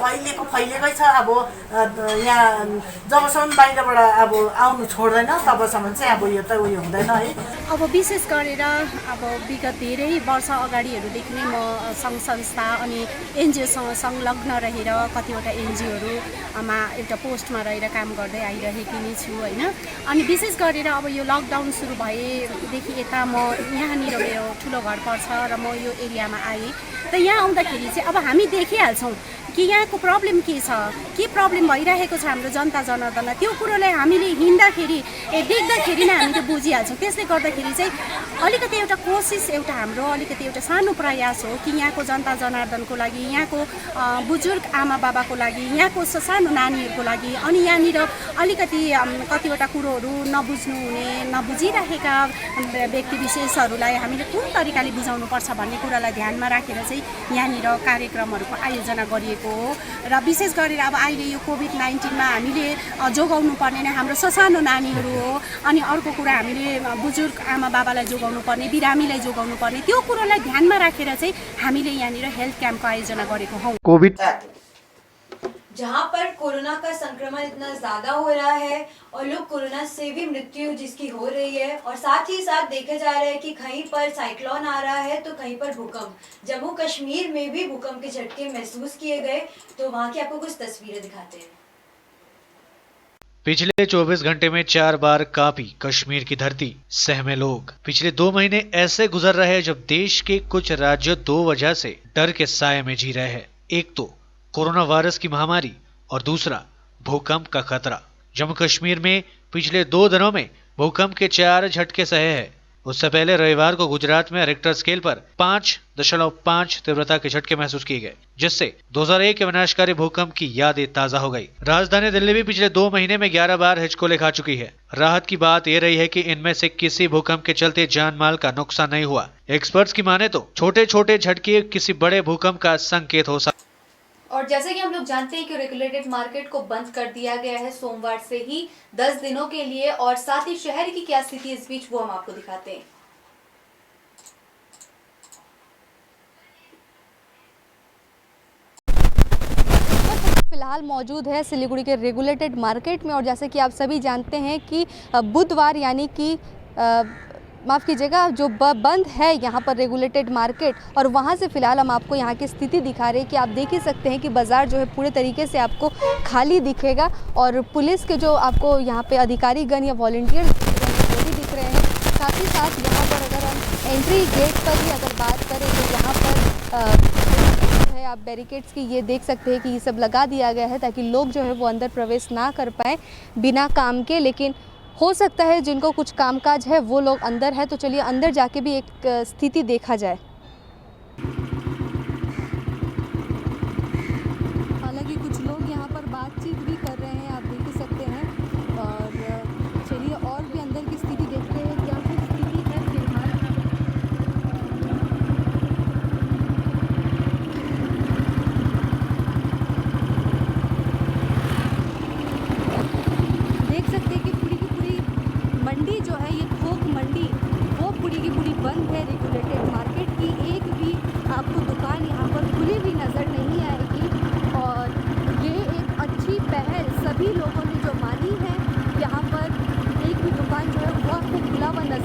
फैलिएकै छ। अब यहाँ जबसम्म बाहिरबाट अब आउनु छोड्दैन तबसम्म चाहिँ अब यो त उयो हुँदैन है। अब विशेष गरेर अब विगत धेरै वर्ष अगाडिहरूदेखि नै म सङ्घ संस्था अनि एनजिओसँग संलग्न रहेर कतिवटा एनजिओहरूमा एउटा पोस्टमा रहेर काम गर्दै आइरहेकी नै छु होइन। अनि विशेष गरेर अब यो लकडाउन सुरु भएदेखि यता म यहाँनिर मेरो ठुलो घर पर्छ र म यो एरियामा आएँ। र यहाँ आउँदाखेरि चाहिँ अब हामी देखिहाल्छौँ कि यहाँको प्रब्लम के छ, के प्रब्लम भइरहेको छ हाम्रो जनता जनार्दनलाई। त्यो कुरोलाई हामीले हिँड्दाखेरि देख्दाखेरि नै हामीले बुझिहाल्छौँ। त्यसले गर्दाखेरि चाहिँ अलिकति एउटा कोसिस हाम्रो अलिकति एउटा सानो प्रयास हो कि यहाँको जनता जनार्दनको लागि, यहाँको बुजुर्ग आमा बाबाको लागि, यहाँको सानो नानीहरूको लागि अनि यहाँनिर अलिकति कतिवटा कुरोहरू नबुझिरहेका व्यक्ति विशेषहरूलाई हामीले कुन तरिकाले बुझाउनुपर्छ भन्ने कुरालाई ध्यानमा राखेर चाहिँ यहाँनिर कार्यक्रमहरूको आयोजना गरिएको हो। र विशेष गरेर अब अहिले यो कोभिड-19मा हामीले जोगाउनु पर्ने नै हाम्रो ससानो नानीहरू हो। अनि अर्को कुरा हामीले बुजुर्ग आमा बाबालाई जोगाउनु पर्ने, बिरामीलाई जोगाउनु पर्ने, त्यो कुरोलाई ध्यानमा राखेर चाहिँ हामीले यहाँनिर हेल्थ क्याम्पको आयोजना गरेको हौँ। कोभिड जहाँ पर कोरोना का संक्रमण इतना ज्यादा हो रहा है और लोग कोरोना से भी मृत्यु जिसकी हो रही है, और साथ ही साथ देखा जा रहा है कि कहीं पर साइक्लोन आ रहा है तो कहीं पर भूकंप। जम्मू कश्मीर में भी भूकंप के झटके महसूस किए गए, तो वहाँ की आपको कुछ तस्वीरें दिखाते हैं। पिछले 24 घंटे में 4 बार कांपी कश्मीर की धरती, सहमे लोग। पिछले 2 महीने ऐसे गुजर रहे हैं जब देश के कुछ राज्य 2 वजह से डर के साये में जी रहे हैं। एक तो कोरोना वायरस की महामारी और दूसरा भूकंप का खतरा। जम्मू कश्मीर में पिछले 2 दिनों में भूकंप के 4 झटके सहे हैं। उससे पहले रविवार को गुजरात में रिक्टर स्केल पर 5.5 तीव्रता के झटके महसूस किए गए, जिससे 2001 के विनाशकारी भूकंप की यादें ताजा हो गई। राजधानी दिल्ली भी पिछले 2 महीने में 11 बार हिचकोले खा चुकी है। राहत की बात यह रही है कि इनमें से किसी भूकंप के चलते जान माल का नुकसान नहीं हुआ। एक्सपर्ट्स की माने तो छोटे छोटे झटके किसी बड़े भूकंप का संकेत हो सकते। और जैसे कि हम लोग जानते हैं कि रेगुलेटेड मार्केट को बंद कर दिया गया है सोमवार से ही 10 दिनों के लिए, और साथ ही शहर की क्या स्थिति इस बीच वो हम आपको दिखाते हैं। फिलहाल मौजूद है सिलीगुड़ी के रेगुलेटेड मार्केट में, और जैसे कि आप सभी जानते हैं कि बुधवार यानी कि माफ़ कीजिएगा जो बंद है यहाँ पर रेगुलेटेड मार्केट, और वहाँ से फ़िलहाल हम आपको यहाँ की स्थिति दिखा रहे हैं कि आप देख ही सकते हैं कि बाज़ार जो है पूरे तरीके से आपको खाली दिखेगा, और पुलिस के जो आपको यहाँ पे अधिकारीगण या वॉलंटियर वो भी दिख रहे हैं। साथ ही साथ यहाँ पर अगर हम एंट्री गेट पर ही अगर बात करें तो यहाँ पर है आप बैरिकेड्स की ये देख सकते हैं कि ये सब लगा दिया गया है ताकि लोग जो है वो अंदर प्रवेश ना कर पाएँ बिना काम के। लेकिन हो सकता है जिनको कुछ कामकाज है वो लोग अंदर है, तो चलिए अंदर जाके भी एक स्थिति देखा जाए। हालांकि कुछ लोग यहाँ पर बातचीत भी कर रहे हैं, आप देख ही सकते हैं। और चलिए और भी अंदर की स्थिति देखते हैं क्या कुछ स्थिति है फिलहाल।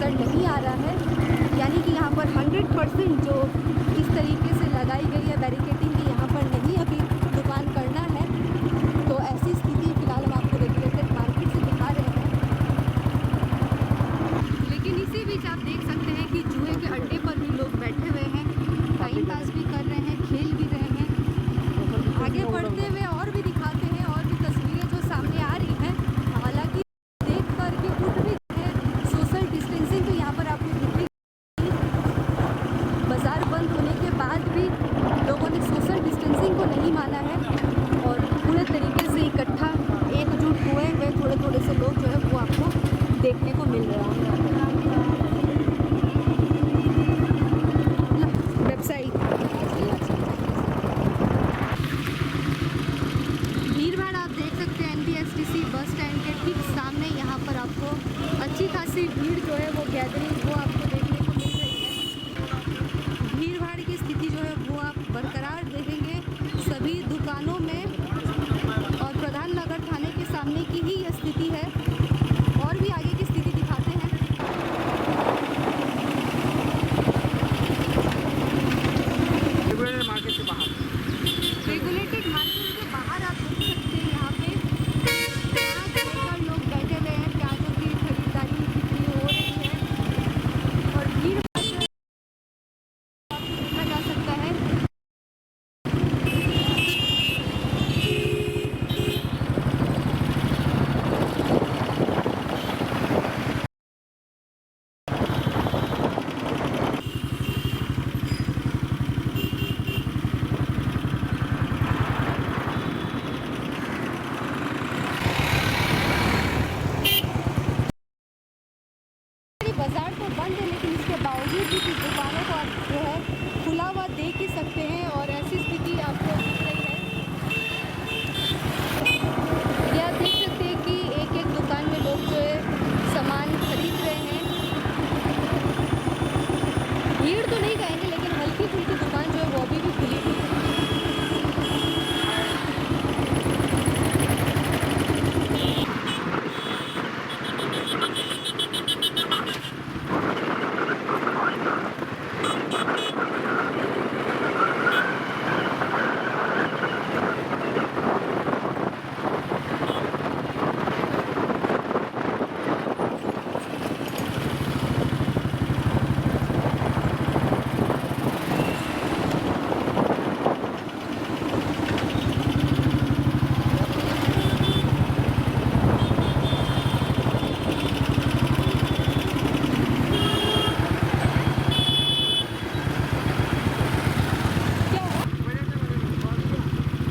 रिजल्ट नहीं आ रहा है, यानी कि यहाँ पर 100% जो इस तरीके से लगाई गई है बैरिकेटिंग की, यहाँ पर नहीं अभी दुकान करना है। तो ऐसी स्थिति फिलहाल हम आपको रेगुलेटेड मार्केट से दिखा रहे हैं। लेकिन इसी बीच आप देख सकते हैं कि जुए के अड्डे पर भी लोग बैठे हुए हैं, टाइम पास भी कर रहे हैं, खेल भी रहे हैं। आगे बढ़ते हुए और भी दिखाते हैं और भी तस्वीरें जो सामने आ रही हैं। हालांकि देख कर के उठ भी है सोशल डिस्टेंसिंग, तो यहाँ पर आपको दिखेगी बाजार बंद होने के बाद भी लोगों ने सोशल डिस्टेंसिंग को नहीं माना है और पूरे तरीके से इकट्ठा एकजुट हुए हुए थोड़े थोड़े से लोग जो है वो आपको देखने को मिल रहे हैं। वेबसाइट भीड़-भाड़ आप देख सकते हैं NBSTC बस स्टैंड के ठीक सामने। यहाँ पर आपको अच्छी खासी भीड़ जो है वो गैदरिंग वो आपको देखने को मिल रही है। भीड़-भाड़ की स्थिति जो है वो आप बरकरार देखेंगे सभी दुकानों में और प्रधान नगर थाने के सामने की ही यह स्थिति है। और भी आगे की स्थिति दिखाते हैं। रेगुलेटेड मार्केट के बाहर आप देख सकते हैं यहाँ पे प्याज लेकर लोग बैठे हुए हैं, प्याजों की खरीदारी बिक्री हो रही है और भीड़ देखा जा सकता है। बाजार तो बंद है लेकिन इसके बावजूद भी कुछ दुकानों को आप जो है खुला हुआ देख ही सकते हैं और ऐसी स्थिति आपको दिख रही है। ये आप देख सकते हैं कि एक एक दुकान में लोग जो है सामान खरीद रहे हैं। भीड़ तो नहीं कहेंगे लेकिन हल्की फुल्की दुकान जो है वो अभी भी खुली हुई है।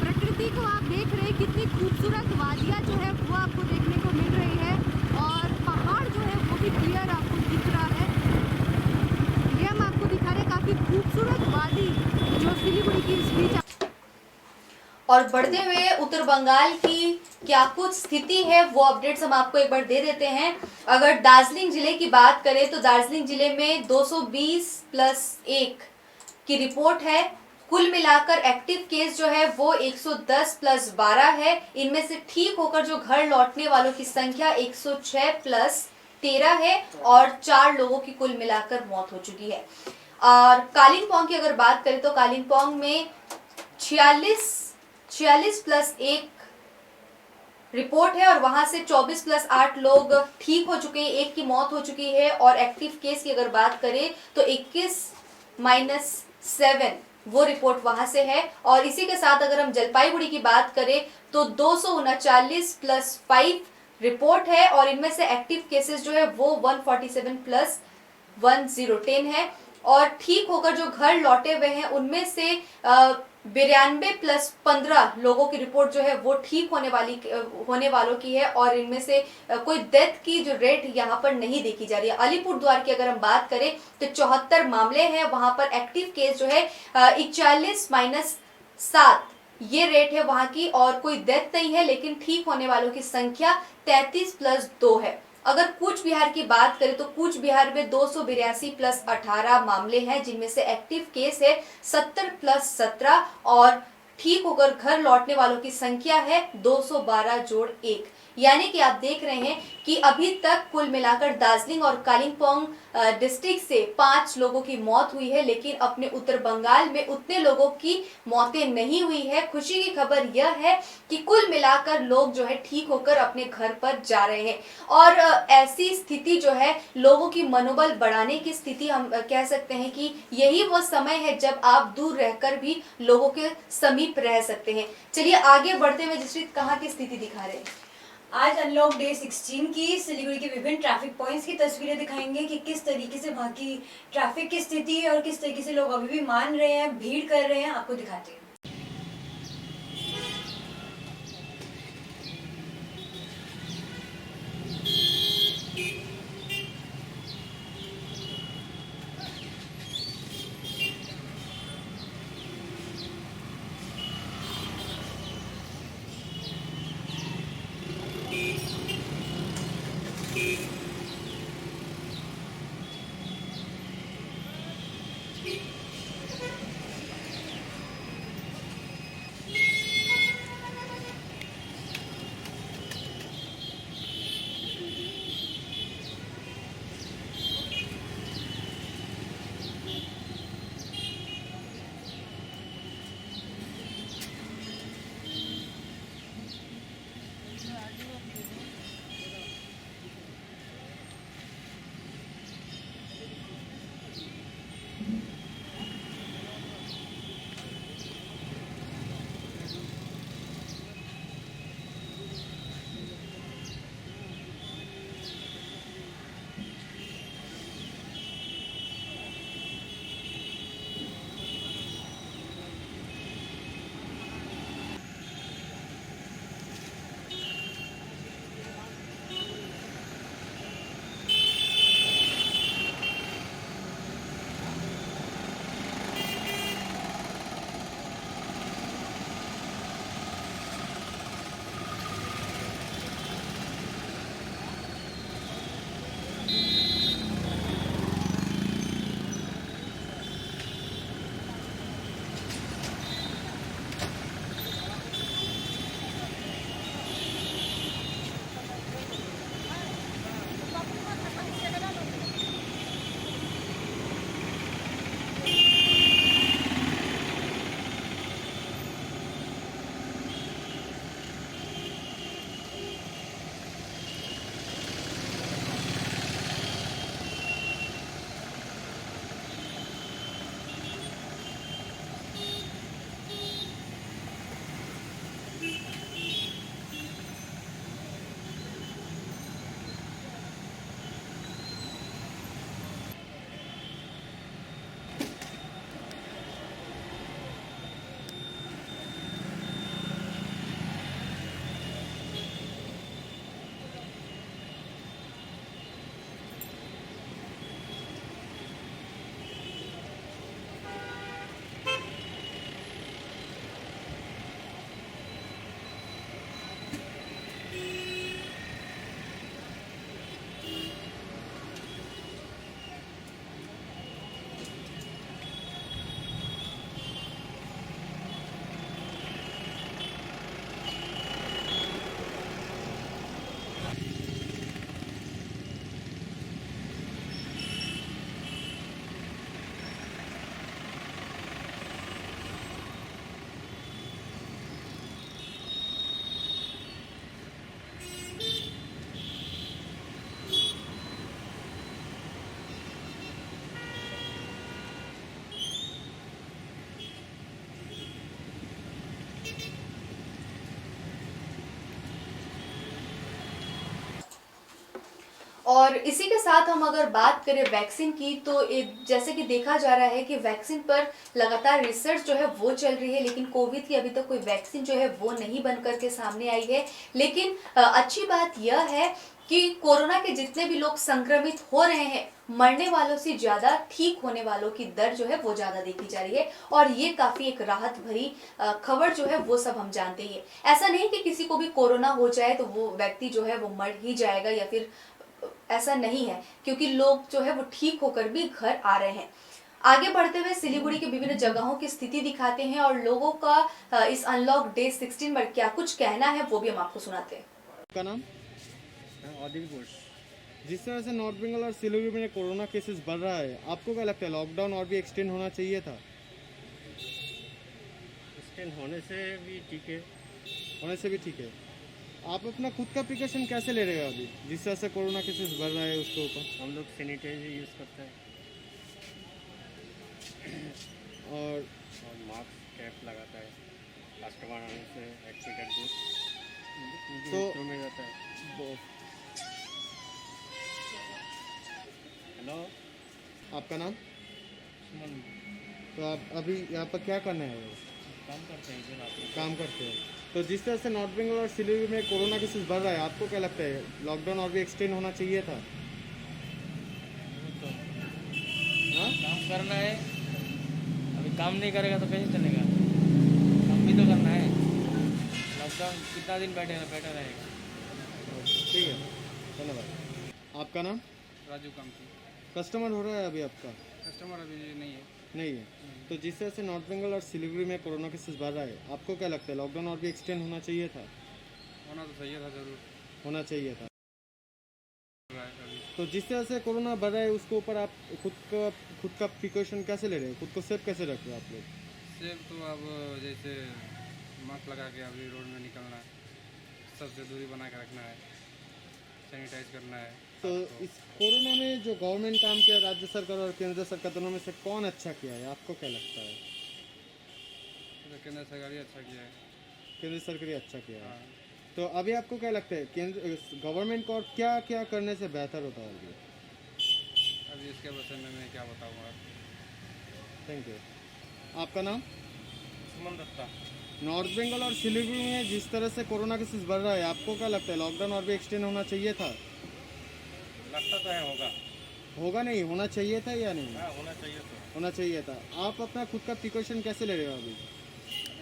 प्रकृति को आप देख रहे हैं कितनी खूबसूरत वादियाँ जो है वो आपको देखने को मिल रही है और पहाड़ जो है वो भी क्लियर आपको दिख रहा है। ये हम आपको दिखा रहे हैं काफी खूबसूरत वादी जो सिलीगुड़ी की इस बीच। और बढ़ते हुए उत्तर बंगाल की क्या कुछ स्थिति है वो अपडेट्स हम आपको एक बार दे देते हैं। अगर दार्जिलिंग जिले की बात करें तो दार्जिलिंग जिले में 220+1 की रिपोर्ट है। कुल मिलाकर एक्टिव केस जो है वो 110+12 है। इनमें से ठीक होकर जो घर लौटने वालों की संख्या 106+13 है और 4 लोगों की कुल मिलाकर मौत हो चुकी है। और कालिम्पोंग की अगर बात करें तो कालिम्पोंग में 46+1 रिपोर्ट है और वहां से 24+8 लोग ठीक हो चुके हैं, एक की मौत हो चुकी है। और एक्टिव केस की अगर बात करें तो 21-7 वो रिपोर्ट वहां से है। और इसी के साथ अगर हम जलपाईगुड़ी की बात करें तो 239+5 रिपोर्ट है और इनमें से एक्टिव केसेस जो है वो 147+10 है। और ठीक होकर जो घर लौटे हुए हैं उनमें से 92+15 लोगों की रिपोर्ट जो है वो ठीक होने वालों की है। और इनमें से कोई डेथ की जो रेट यहाँ पर नहीं देखी जा रही है। अलीपुरद्वार की अगर हम बात करें तो 74 मामले हैं, वहां पर एक्टिव केस जो है 41-7 ये रेट है वहां की और कोई डेथ नहीं है, लेकिन ठीक होने वालों की संख्या 33+2 है। अगर कूच बिहार की बात करें तो कूच बिहार में 282+18 मामले हैं, जिनमें से एक्टिव केस है 70+17 और ठीक होकर घर लौटने वालों की संख्या है 212+1। यानी कि आप देख रहे हैं कि अभी तक कुल मिलाकर दार्जिलिंग और कालिम्पोंग डिस्ट्रिक्ट से 5 लोगों की मौत हुई है, लेकिन अपने उत्तर बंगाल में उतने लोगों की मौतें नहीं हुई है। खुशी की खबर यह है कि कुल मिलाकर लोग जो है ठीक होकर अपने घर पर जा रहे हैं और ऐसी स्थिति जो है लोगों की मनोबल बढ़ाने की स्थिति, हम कह सकते हैं कि यही वो समय है जब आप दूर रहकर भी लोगों के समीप रह सकते हैं। चलिए आगे बढ़ते हुए जसप्रीत कहाँ की स्थिति दिखा रहे हैं। आज अनलॉक डे 16 की सिलीगुड़ी के विभिन्न ट्रैफिक पॉइंट्स की तस्वीरें दिखाएंगे कि किस तरीके से वहाँ की ट्रैफिक की स्थिति है और किस तरीके से लोग अभी भी मान रहे हैं, भीड़ कर रहे हैं। आपको दिखाते हैं। और इसी के साथ हम अगर बात करें वैक्सीन की, तो जैसे कि देखा जा रहा है कि वैक्सीन पर लगातार रिसर्च जो है वो चल रही है, लेकिन कोविड की अभी तक कोई वैक्सीन जो है वो नहीं बन करके सामने आई है। लेकिन अच्छी बात यह है कि कोरोना के जितने भी लोग संक्रमित हो रहे हैं, मरने वालों से ज्यादा ठीक होने वालों की दर जो है वो ज्यादा देखी जा रही है, और ये काफी एक राहत भरी खबर जो है वो सब हम जानते ही है। ऐसा नहीं कि किसी को भी कोरोना हो जाए तो वो व्यक्ति जो है वो मर ही जाएगा, या फिर ऐसा नहीं है, क्योंकि लोग जो है वो ठीक होकर भी घर आ रहे हैं। आगे बढ़ते हुए सिलीगुड़ी के विभिन्न जगहों की स्थिति दिखाते हैं और लोगों का इस अनलॉक डे 16 पर क्या कुछ कहना है वो भी हम आपको सुनाते हैं। का नाम? आदिल घोष। जिस तरह से नॉर्थ बंगाल और सिलीगुड़ी में कोरोना केसेस बढ़ रहा है, आपको क्या लगता है लॉकडाउन और भी एक्सटेंड होना चाहिए था? एक्सटेंड होने से भी ठीक है। होने से भी ठीक है। आप अपना खुद का प्रिकॉशन कैसे ले रहे हो अभी जिस तरह से कोरोना केसेस बढ़ रहा है उसके ऊपर? हम लोग सैनिटाइजर यूज़ करते हैं और मास्क कैप लगाता है। कस्टमर आने से एक्सीडेंट तो में जाता है। हेलो, आपका नाम? सुमन। तो आप अभी यहाँ पर क्या करने आए हो? काम करते हैं इधर आप। काम करते हो। तो जिस तरह से नॉर्थ बंगाल और सिलीगुड़ी में कोरोना केसेस बढ़ रहा है, आपको क्या लगता है लॉकडाउन और भी एक्सटेंड होना चाहिए था? तो हाँ, काम करना है। अभी काम नहीं करेगा तो कैसे चलेगा? काम भी तो करना है। लॉकडाउन कितना दिन बैठा रहेगा? ठीक है, धन्यवाद। आपका नाम? राजू कामती। कस्टमर हो रहा है अभी आपका? कस्टमर अभी नहीं है। नहीं है। तो जिस तरह से नॉर्थ बंगाल और सिलीगुड़ी में कोरोना केसेस बढ़ रहा है, आपको क्या लगता है लॉकडाउन और भी एक्सटेंड होना चाहिए था? होना तो चाहिए था, जरूर होना चाहिए था। अभी। तो जिस तरह से कोरोना बढ़ रहा है उसके ऊपर आप खुद का प्रिकॉशन कैसे ले रहे हो? खुद को सेफ कैसे रख रहे हो आप लोग? सेफ तो अब जैसे मास्क लगा के अभी रोड में निकलना है, सबसे दूरी बना के रखना है, सैनिटाइज करना है। तो इस कोरोना में जो गवर्नमेंट काम किया राज्य सरकार और केंद्र सरकार दोनों में से कौन अच्छा किया है आपको क्या लगता है? तो केंद्र सरकार ही अच्छा किया है। केंद्र सरकार ही अच्छा किया है। तो अभी आपको क्या लगता है केंद्र गवर्नमेंट को और क्या क्या करने से बेहतर होता है अभी इसके बारे में मैं क्या बताऊँगा। Thank you. आपका नाम? सुमन दत्ता। नॉर्थ बंगाल और सिलीगुड़ी में जिस तरह से कोरोना केसेस बढ़ रहा है, आपको क्या लगता है लॉकडाउन और भी एक्सटेंड होना चाहिए था? लगता तो है होगा। होगा नहीं, होना चाहिए था या नहीं? हाँ, होना चाहिए तो। होना चाहिए था। आप अपना खुद का प्रिकॉशन कैसे ले रहे हो अभी?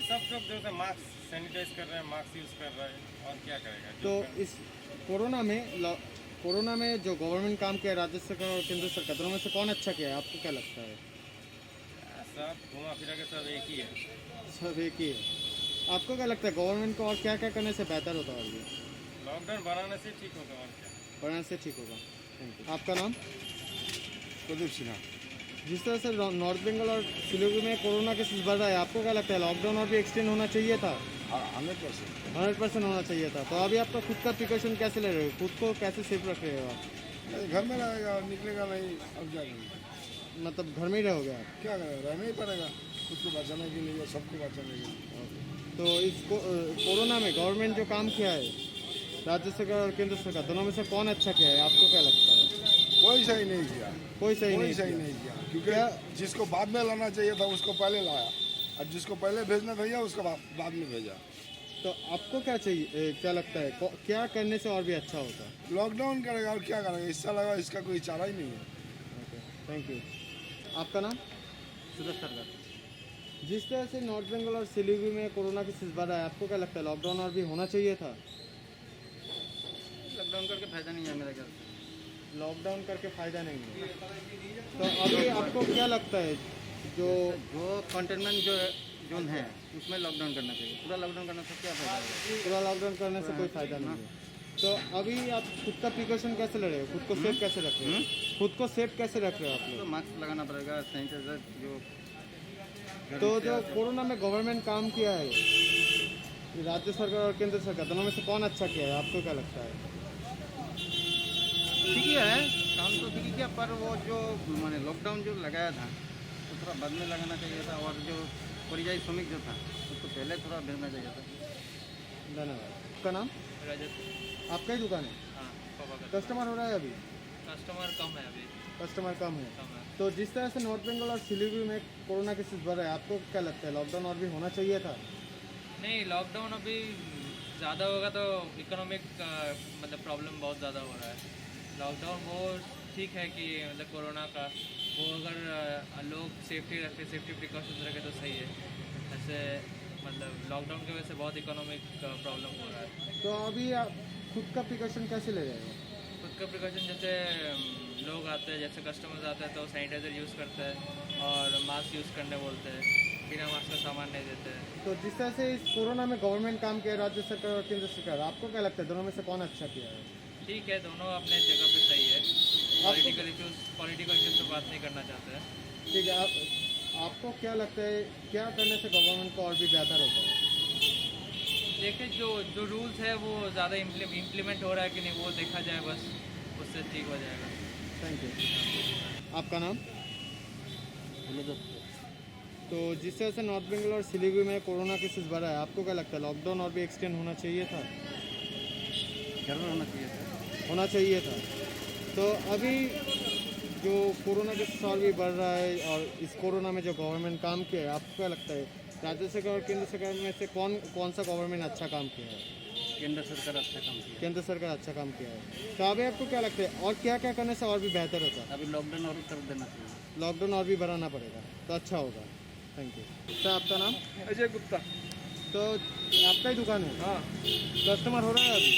सब लोग जो है मास्क सैनिटाइज कर रहे हैं, मास्क यूज़ कर रहे हैं और क्या करेगा। तो इस कोरोना में जो गवर्नमेंट काम किया राज्य सरकार और केंद्र सरकार दोनों में से कौन अच्छा किया है आपको क्या लगता है? सब घुमा फिरा के सब एक ही है। सब एक ही है। आपको क्या लगता है गवर्नमेंट को और क्या क्या करने से बेहतर होता है अभी? लॉकडाउन बनाने से ठीक होगा और क्या। बढ़ाने से ठीक होगा। Thank you. आपका नाम? प्रदीप सिन्हा। जिस तरह से नॉर्थ बंगाल और सिलीगुड़ी में कोरोना केसेस बढ़ रहा है, आपको क्या लगता है लॉकडाउन और भी एक्सटेंड होना चाहिए था? 100% होना चाहिए था। तो अभी आपका खुद का प्रिकॉशन कैसे ले रहे हो? खुद को कैसे सेफ रख रहे हो आप? घर में रहेगा, निकलेगा नहीं। अब क्या करेंगे? मतलब घर में ही रहोगे आप? क्या करेगा, रहना ही पड़ेगा खुद को बचाने के लिए, सबको बचाने के लिए। तो इस कोरोना में गवर्नमेंट जो काम किया है राज्य सरकार और केंद्र सरकार दोनों में से कौन अच्छा किया है आपको क्या लगता है? कोई सही नहीं किया। कोई सही नहीं किया क्योंकि जिसको बाद में लाना चाहिए था उसको पहले लाया, और जिसको पहले भेजना था उसको बाद में भेजा। तो आपको क्या चाहिए, क्या लगता है क्या करने से और भी अच्छा होता? लॉकडाउन करेगा और क्या करेगा, इससे लगा इसका कोई चारा ही नहीं है। Okay, thank you. आपका नाम? सुरेश सरकार। जिस तरह से नॉर्थ बंगाल और सिलीगुड़ी में कोरोना केसेस बढ़ रहा है, आपको क्या लगता है लॉकडाउन और भी होना चाहिए था? लॉकडाउन करके फायदा नहीं है मेरे ख्याल से। लॉकडाउन करके फ़ायदा नहीं है। तो अभी आपको क्या लगता है जो कंटेनमेंट जो जोन है उसमें लॉकडाउन करना चाहिए? पूरा लॉकडाउन करने से क्या फायदा है? पूरा लॉकडाउन करने से कोई फ़ायदा नहीं है। तो अभी आप खुद का प्रिकॉशन कैसे ले रहे हो? खुद को सेफ कैसे रख रहे हो? खुद को सेफ कैसे रख रहे हो आप लोग? तो मास्क लगाना पड़ेगा, सैनिटाइजर जो। तो जो कोरोना में गवर्नमेंट काम किया है राज्य सरकार और केंद्र सरकार दोनों में से कौन अच्छा किया है आपको क्या लगता है? ठीक ही है, काम तो ठीक ही किया, पर वो जो मैंने लॉकडाउन जो लगाया था तो थोड़ा बाद में लगाना चाहिए था, और जो परिযায়ী श्रमिक जो था उसको पहले थोड़ा भेजना चाहिए था। धन्यवाद। आपका नाम? रजत। आपका ही दुकान है? हाँ। कस्टमर हो रहा है अभी? कस्टमर कम है अभी। कस्टमर कम है। तो जिस तरह से नॉर्थ बंगाल और सिलीगुड़ी में कोरोना केसेस बढ़ रहे हैं, आपको क्या लगता है लॉकडाउन और भी होना चाहिए था? नहीं, लॉकडाउन अभी ज़्यादा होगा तो इकोनॉमिक मतलब प्रॉब्लम बहुत ज़्यादा हो रहा है। लॉकडाउन वो ठीक है कि मतलब कोरोना का वो अगर लोग सेफ्टी रखे, सेफ्टी प्रिकॉशंस रखे तो सही है। ऐसे मतलब लॉकडाउन की वजह से बहुत इकोनॉमिक प्रॉब्लम हो रहा है। तो अभी आप खुद का प्रिकॉशन कैसे ले रहे हो? खुद का प्रिकॉशन जैसे लोग आते हैं, जैसे कस्टमर्स आते हैं तो सैनिटाइज़र यूज़ करते हैं और मास्क यूज़ करने बोलते हैं। बिना मास्क का सामान नहीं देते हैं। तो जिस तरह से इस कोरोना में गवर्नमेंट काम किया, राज्य सरकार और केंद्र सरकार, आपको क्या लगता है दोनों में से कौन अच्छा किया है? ठीक है, दोनों अपने जगह पे सही है। पॉलिटिकल इश्यूज पे बात नहीं करना चाहते हैं। ठीक है, आपको क्या लगता है क्या करने से गवर्नमेंट को और भी बेहतर होता है? देखिए, जो रूल्स है वो ज़्यादा इम्प्लीमेंट हो रहा है कि नहीं वो देखा जाए, बस उससे ठीक हो जाएगा। Thank you. आपका नाम? तो जिस तरह से नॉर्थ बंगाल और सिलीगुड़ी में कोरोना केसेस बढ़ा है, आपको क्या लगता है लॉकडाउन और भी एक्सटेंड होना चाहिए था? होना चाहिए था। तो अभी जो कोरोना केसेस और भी बढ़ रहा है और इस कोरोना में जो गवर्नमेंट काम किया है, आपको क्या लगता है राज्य सरकार और केंद्र सरकार में से कौन सा गवर्नमेंट अच्छा काम किया है? केंद्र सरकार अच्छा काम किया। केंद्र सरकार अच्छा काम किया है। तो अभी आपको क्या लगता है और क्या क्या करने से और भी बेहतर होता? अभी लॉकडाउन और कर देना चाहिए। लॉकडाउन और भी बढ़ाना पड़ेगा तो अच्छा होगा। Thank you. सर, आपका नाम? अजय गुप्ता। तो आपका ही दुकान है? हाँ। कस्टमर हो रहा है अभी?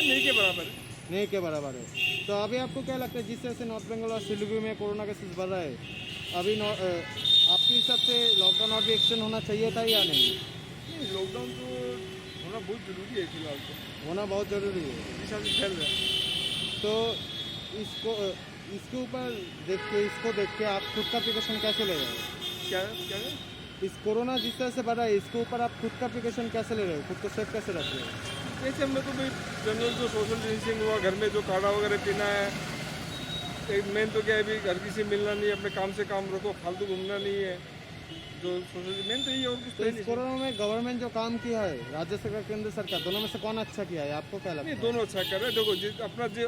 नहीं के बराबर है। नहीं के बराबर है। तो अभी आपको क्या लगता है जिस तरह से नॉर्थ बंगाल और सिलीगुड़ी में कोरोना केसेस बढ़ रहा है, अभी आपके हिसाब से लॉकडाउन और भी एक्सटेंड होना चाहिए था या नहीं? नहीं, लॉकडाउन तो होना बहुत ज़रूरी है फिलहाल। तो होना बहुत ज़रूरी है। हिसाब से फैल रहा है। तो इसके ऊपर इसको देख के आप खुद का प्रिकॉशन कैसे ले रहे हो? क्या इस कोरोना जिस तरह से बढ़ा है इसके ऊपर आप खुद का प्रिकॉशन कैसे ले रहे हो? खुद को सेफ कैसे रख रहे हो? जैसे हमने तो भाई जनरल जो सोशल डिस्टेंसिंग हुआ, घर में जो काढ़ा वगैरह पीना है, एक मेन तो क्या है अभी घर किसी मिलना नहीं है, अपने काम से काम रखो, फालतू घूमना नहीं है, जो सोशल मेन तो यही है और कुछ तो इस कोरोना में गवर्नमेंट जो काम किया है, राज्य सरकार केंद्र सरकार, दोनों में से कौन अच्छा किया है? आपको क्या लगता है? नहीं, दोनों अच्छा कर रहे हैं। देखो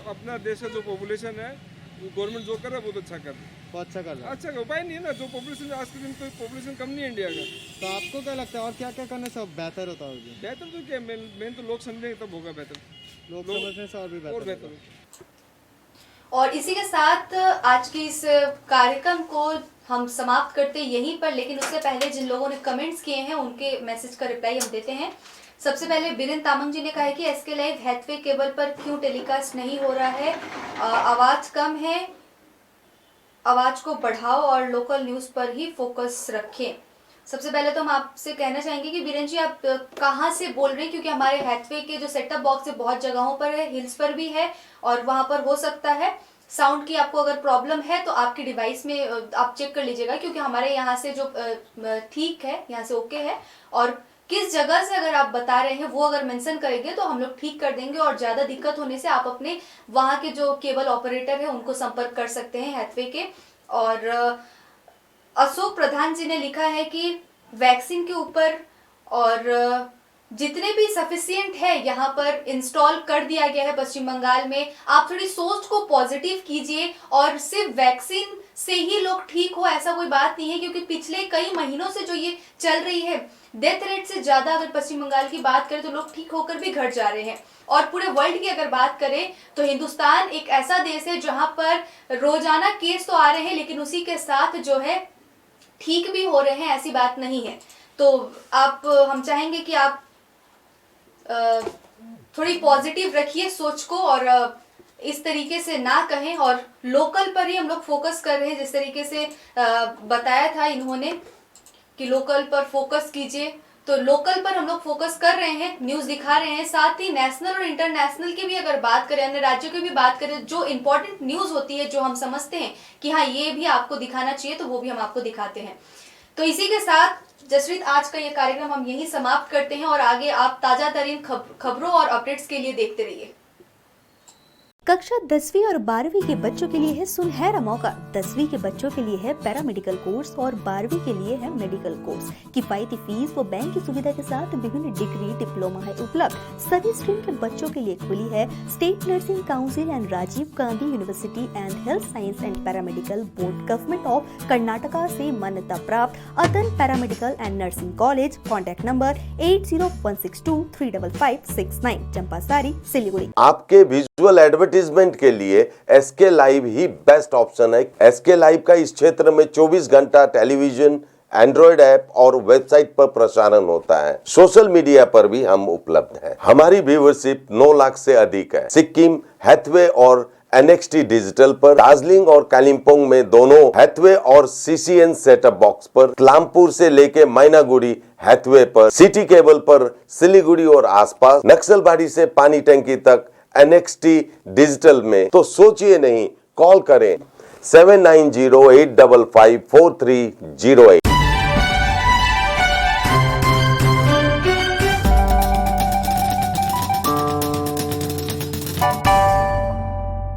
अपना देश का जो पॉपुलेशन है, गवर्नमेंट जो कर रहा है बहुत अच्छा कर रहा है। वो अच्छा कर रहा है। अच्छा उपाय नहीं है ना, जो पॉपुलेशन आज के दिन कोई पॉपुलेशन कम नहीं है इंडिया का। तो आपको क्या लगता है और क्या क्या करने से बेहतर होता होगा? बेहतर तो क्या, मेन तो लोग समझेंगे तब होगा बेहतर। लोग समझने से और भी बेहतर। और इसी के साथ आज के इस कार्यक्रम को हम समाप्त करते यहीं पर, लेकिन उससे पहले जिन लोगों ने कमेंट्स किए हैं उनके मैसेज का रिप्लाई हम देते हैं। सबसे पहले बीरेन तामंग जी ने कहा है कि एसके लाइव हैथवे केबल पर क्यों टेलीकास्ट नहीं हो रहा है, आवाज कम है, आवाज को बढ़ाओ और लोकल न्यूज पर ही फोकस रखें। सबसे पहले तो हम आपसे कहना चाहेंगे कि बीरेन जी आप कहाँ से बोल रहे हैं, क्योंकि हमारे हैथवे के जो सेटअप बॉक्स है बहुत जगहों पर है, हिल्स पर भी है और वहां पर हो सकता है साउंड की आपको अगर प्रॉब्लम है तो आपकी डिवाइस में आप चेक कर लीजिएगा, क्योंकि हमारे यहाँ से जो ठीक है, यहाँ से ओके है, और किस जगह से अगर आप बता रहे हैं वो अगर मेंशन करेंगे तो हम लोग ठीक कर देंगे। और ज़्यादा दिक्कत होने से आप अपने वहाँ के जो केबल ऑपरेटर है उनको संपर्क कर सकते हैं हैथवे के। और अशोक प्रधान जी ने लिखा है कि वैक्सीन के ऊपर और जितने भी सफिशिएंट है यहाँ पर इंस्टॉल कर दिया गया है पश्चिम बंगाल में, आप थोड़ी सोच को पॉजिटिव कीजिए और सिर्फ वैक्सीन से ही लोग ठीक हो ऐसा कोई बात नहीं है, क्योंकि पिछले कई महीनों से जो ये चल रही है डेथ रेट से ज्यादा अगर पश्चिम बंगाल की बात करें तो लोग ठीक होकर भी घट जा रहे हैं। और पूरे वर्ल्ड की अगर बात करें तो हिंदुस्तान एक ऐसा देश है जहां पर रोजाना केस तो आ रहे हैं लेकिन उसी के साथ जो है ठीक भी हो रहे हैं, ऐसी बात नहीं है। तो हम चाहेंगे कि आप थोड़ी पॉजिटिव रखिए सोच को और इस तरीके से ना कहें, और लोकल पर ही हम लोग फोकस कर रहे हैं। जिस तरीके से बताया था इन्होंने कि लोकल पर फोकस कीजिए, तो लोकल पर हम लोग फोकस कर रहे हैं, न्यूज दिखा रहे हैं। साथ ही नेशनल और इंटरनेशनल की भी अगर बात करें, अन्य राज्यों की भी बात करें, जो इंपॉर्टेंट न्यूज होती है, जो हम समझते हैं कि हाँ ये भी आपको दिखाना चाहिए, तो वो भी हम आपको दिखाते हैं। तो इसी के साथ जसप्रीत आज का ये कार्यक्रम हम यहीं समाप्त करते हैं और आगे आप ताजा तरीन खबरों और अपडेट्स के लिए देखते रहिए। कक्षा 10वीं और 12वीं के बच्चों के लिए है सुनहरा मौका। 10वीं के बच्चों के लिए है पैरामेडिकल कोर्स और 12वीं के लिए है मेडिकल कोर्स। किफायती फीस व बैंक की सुविधा के साथ विभिन्न डिग्री डिप्लोमा है उपलब्ध। सभी स्ट्रीम के बच्चों के लिए खुली है state nursing council and Rajiv Gandhi university and health science and paramedical board government of Karnataka से मान्यता प्राप्त Adan paramedical and nursing college. Contact number 8016235569, Champasari, Siliguri. आपके विजुअल एडवर्टाइजमेंट के लिए एसके लाइव ही बेस्ट ऑप्शन है। एसके लाइव का इस क्षेत्र में 24 घंटा टेलीविजन, एंड्रॉइड ऐप और वेबसाइट पर प्रसारण होता है। सोशल मीडिया पर भी हम उपलब्ध हैं। हमारी व्यूवरशिप 9 लाख से अधिक है। सिक्किम, हैथवे और NXT डिजिटल पर, दार्जिलिंग और कालिम्पोंग में दोनों हैथवे और CCN सेटअप बॉक्स पर, क्लामपुर से लेके मैनागुड़ी हैथवे पर, सिटी केबल पर सिलीगुड़ी और आसपास, नक्सलबाड़ी से पानी टंकी तक NXT डिजिटल में। तो सोचिए नहीं, कॉल करें 7908554308।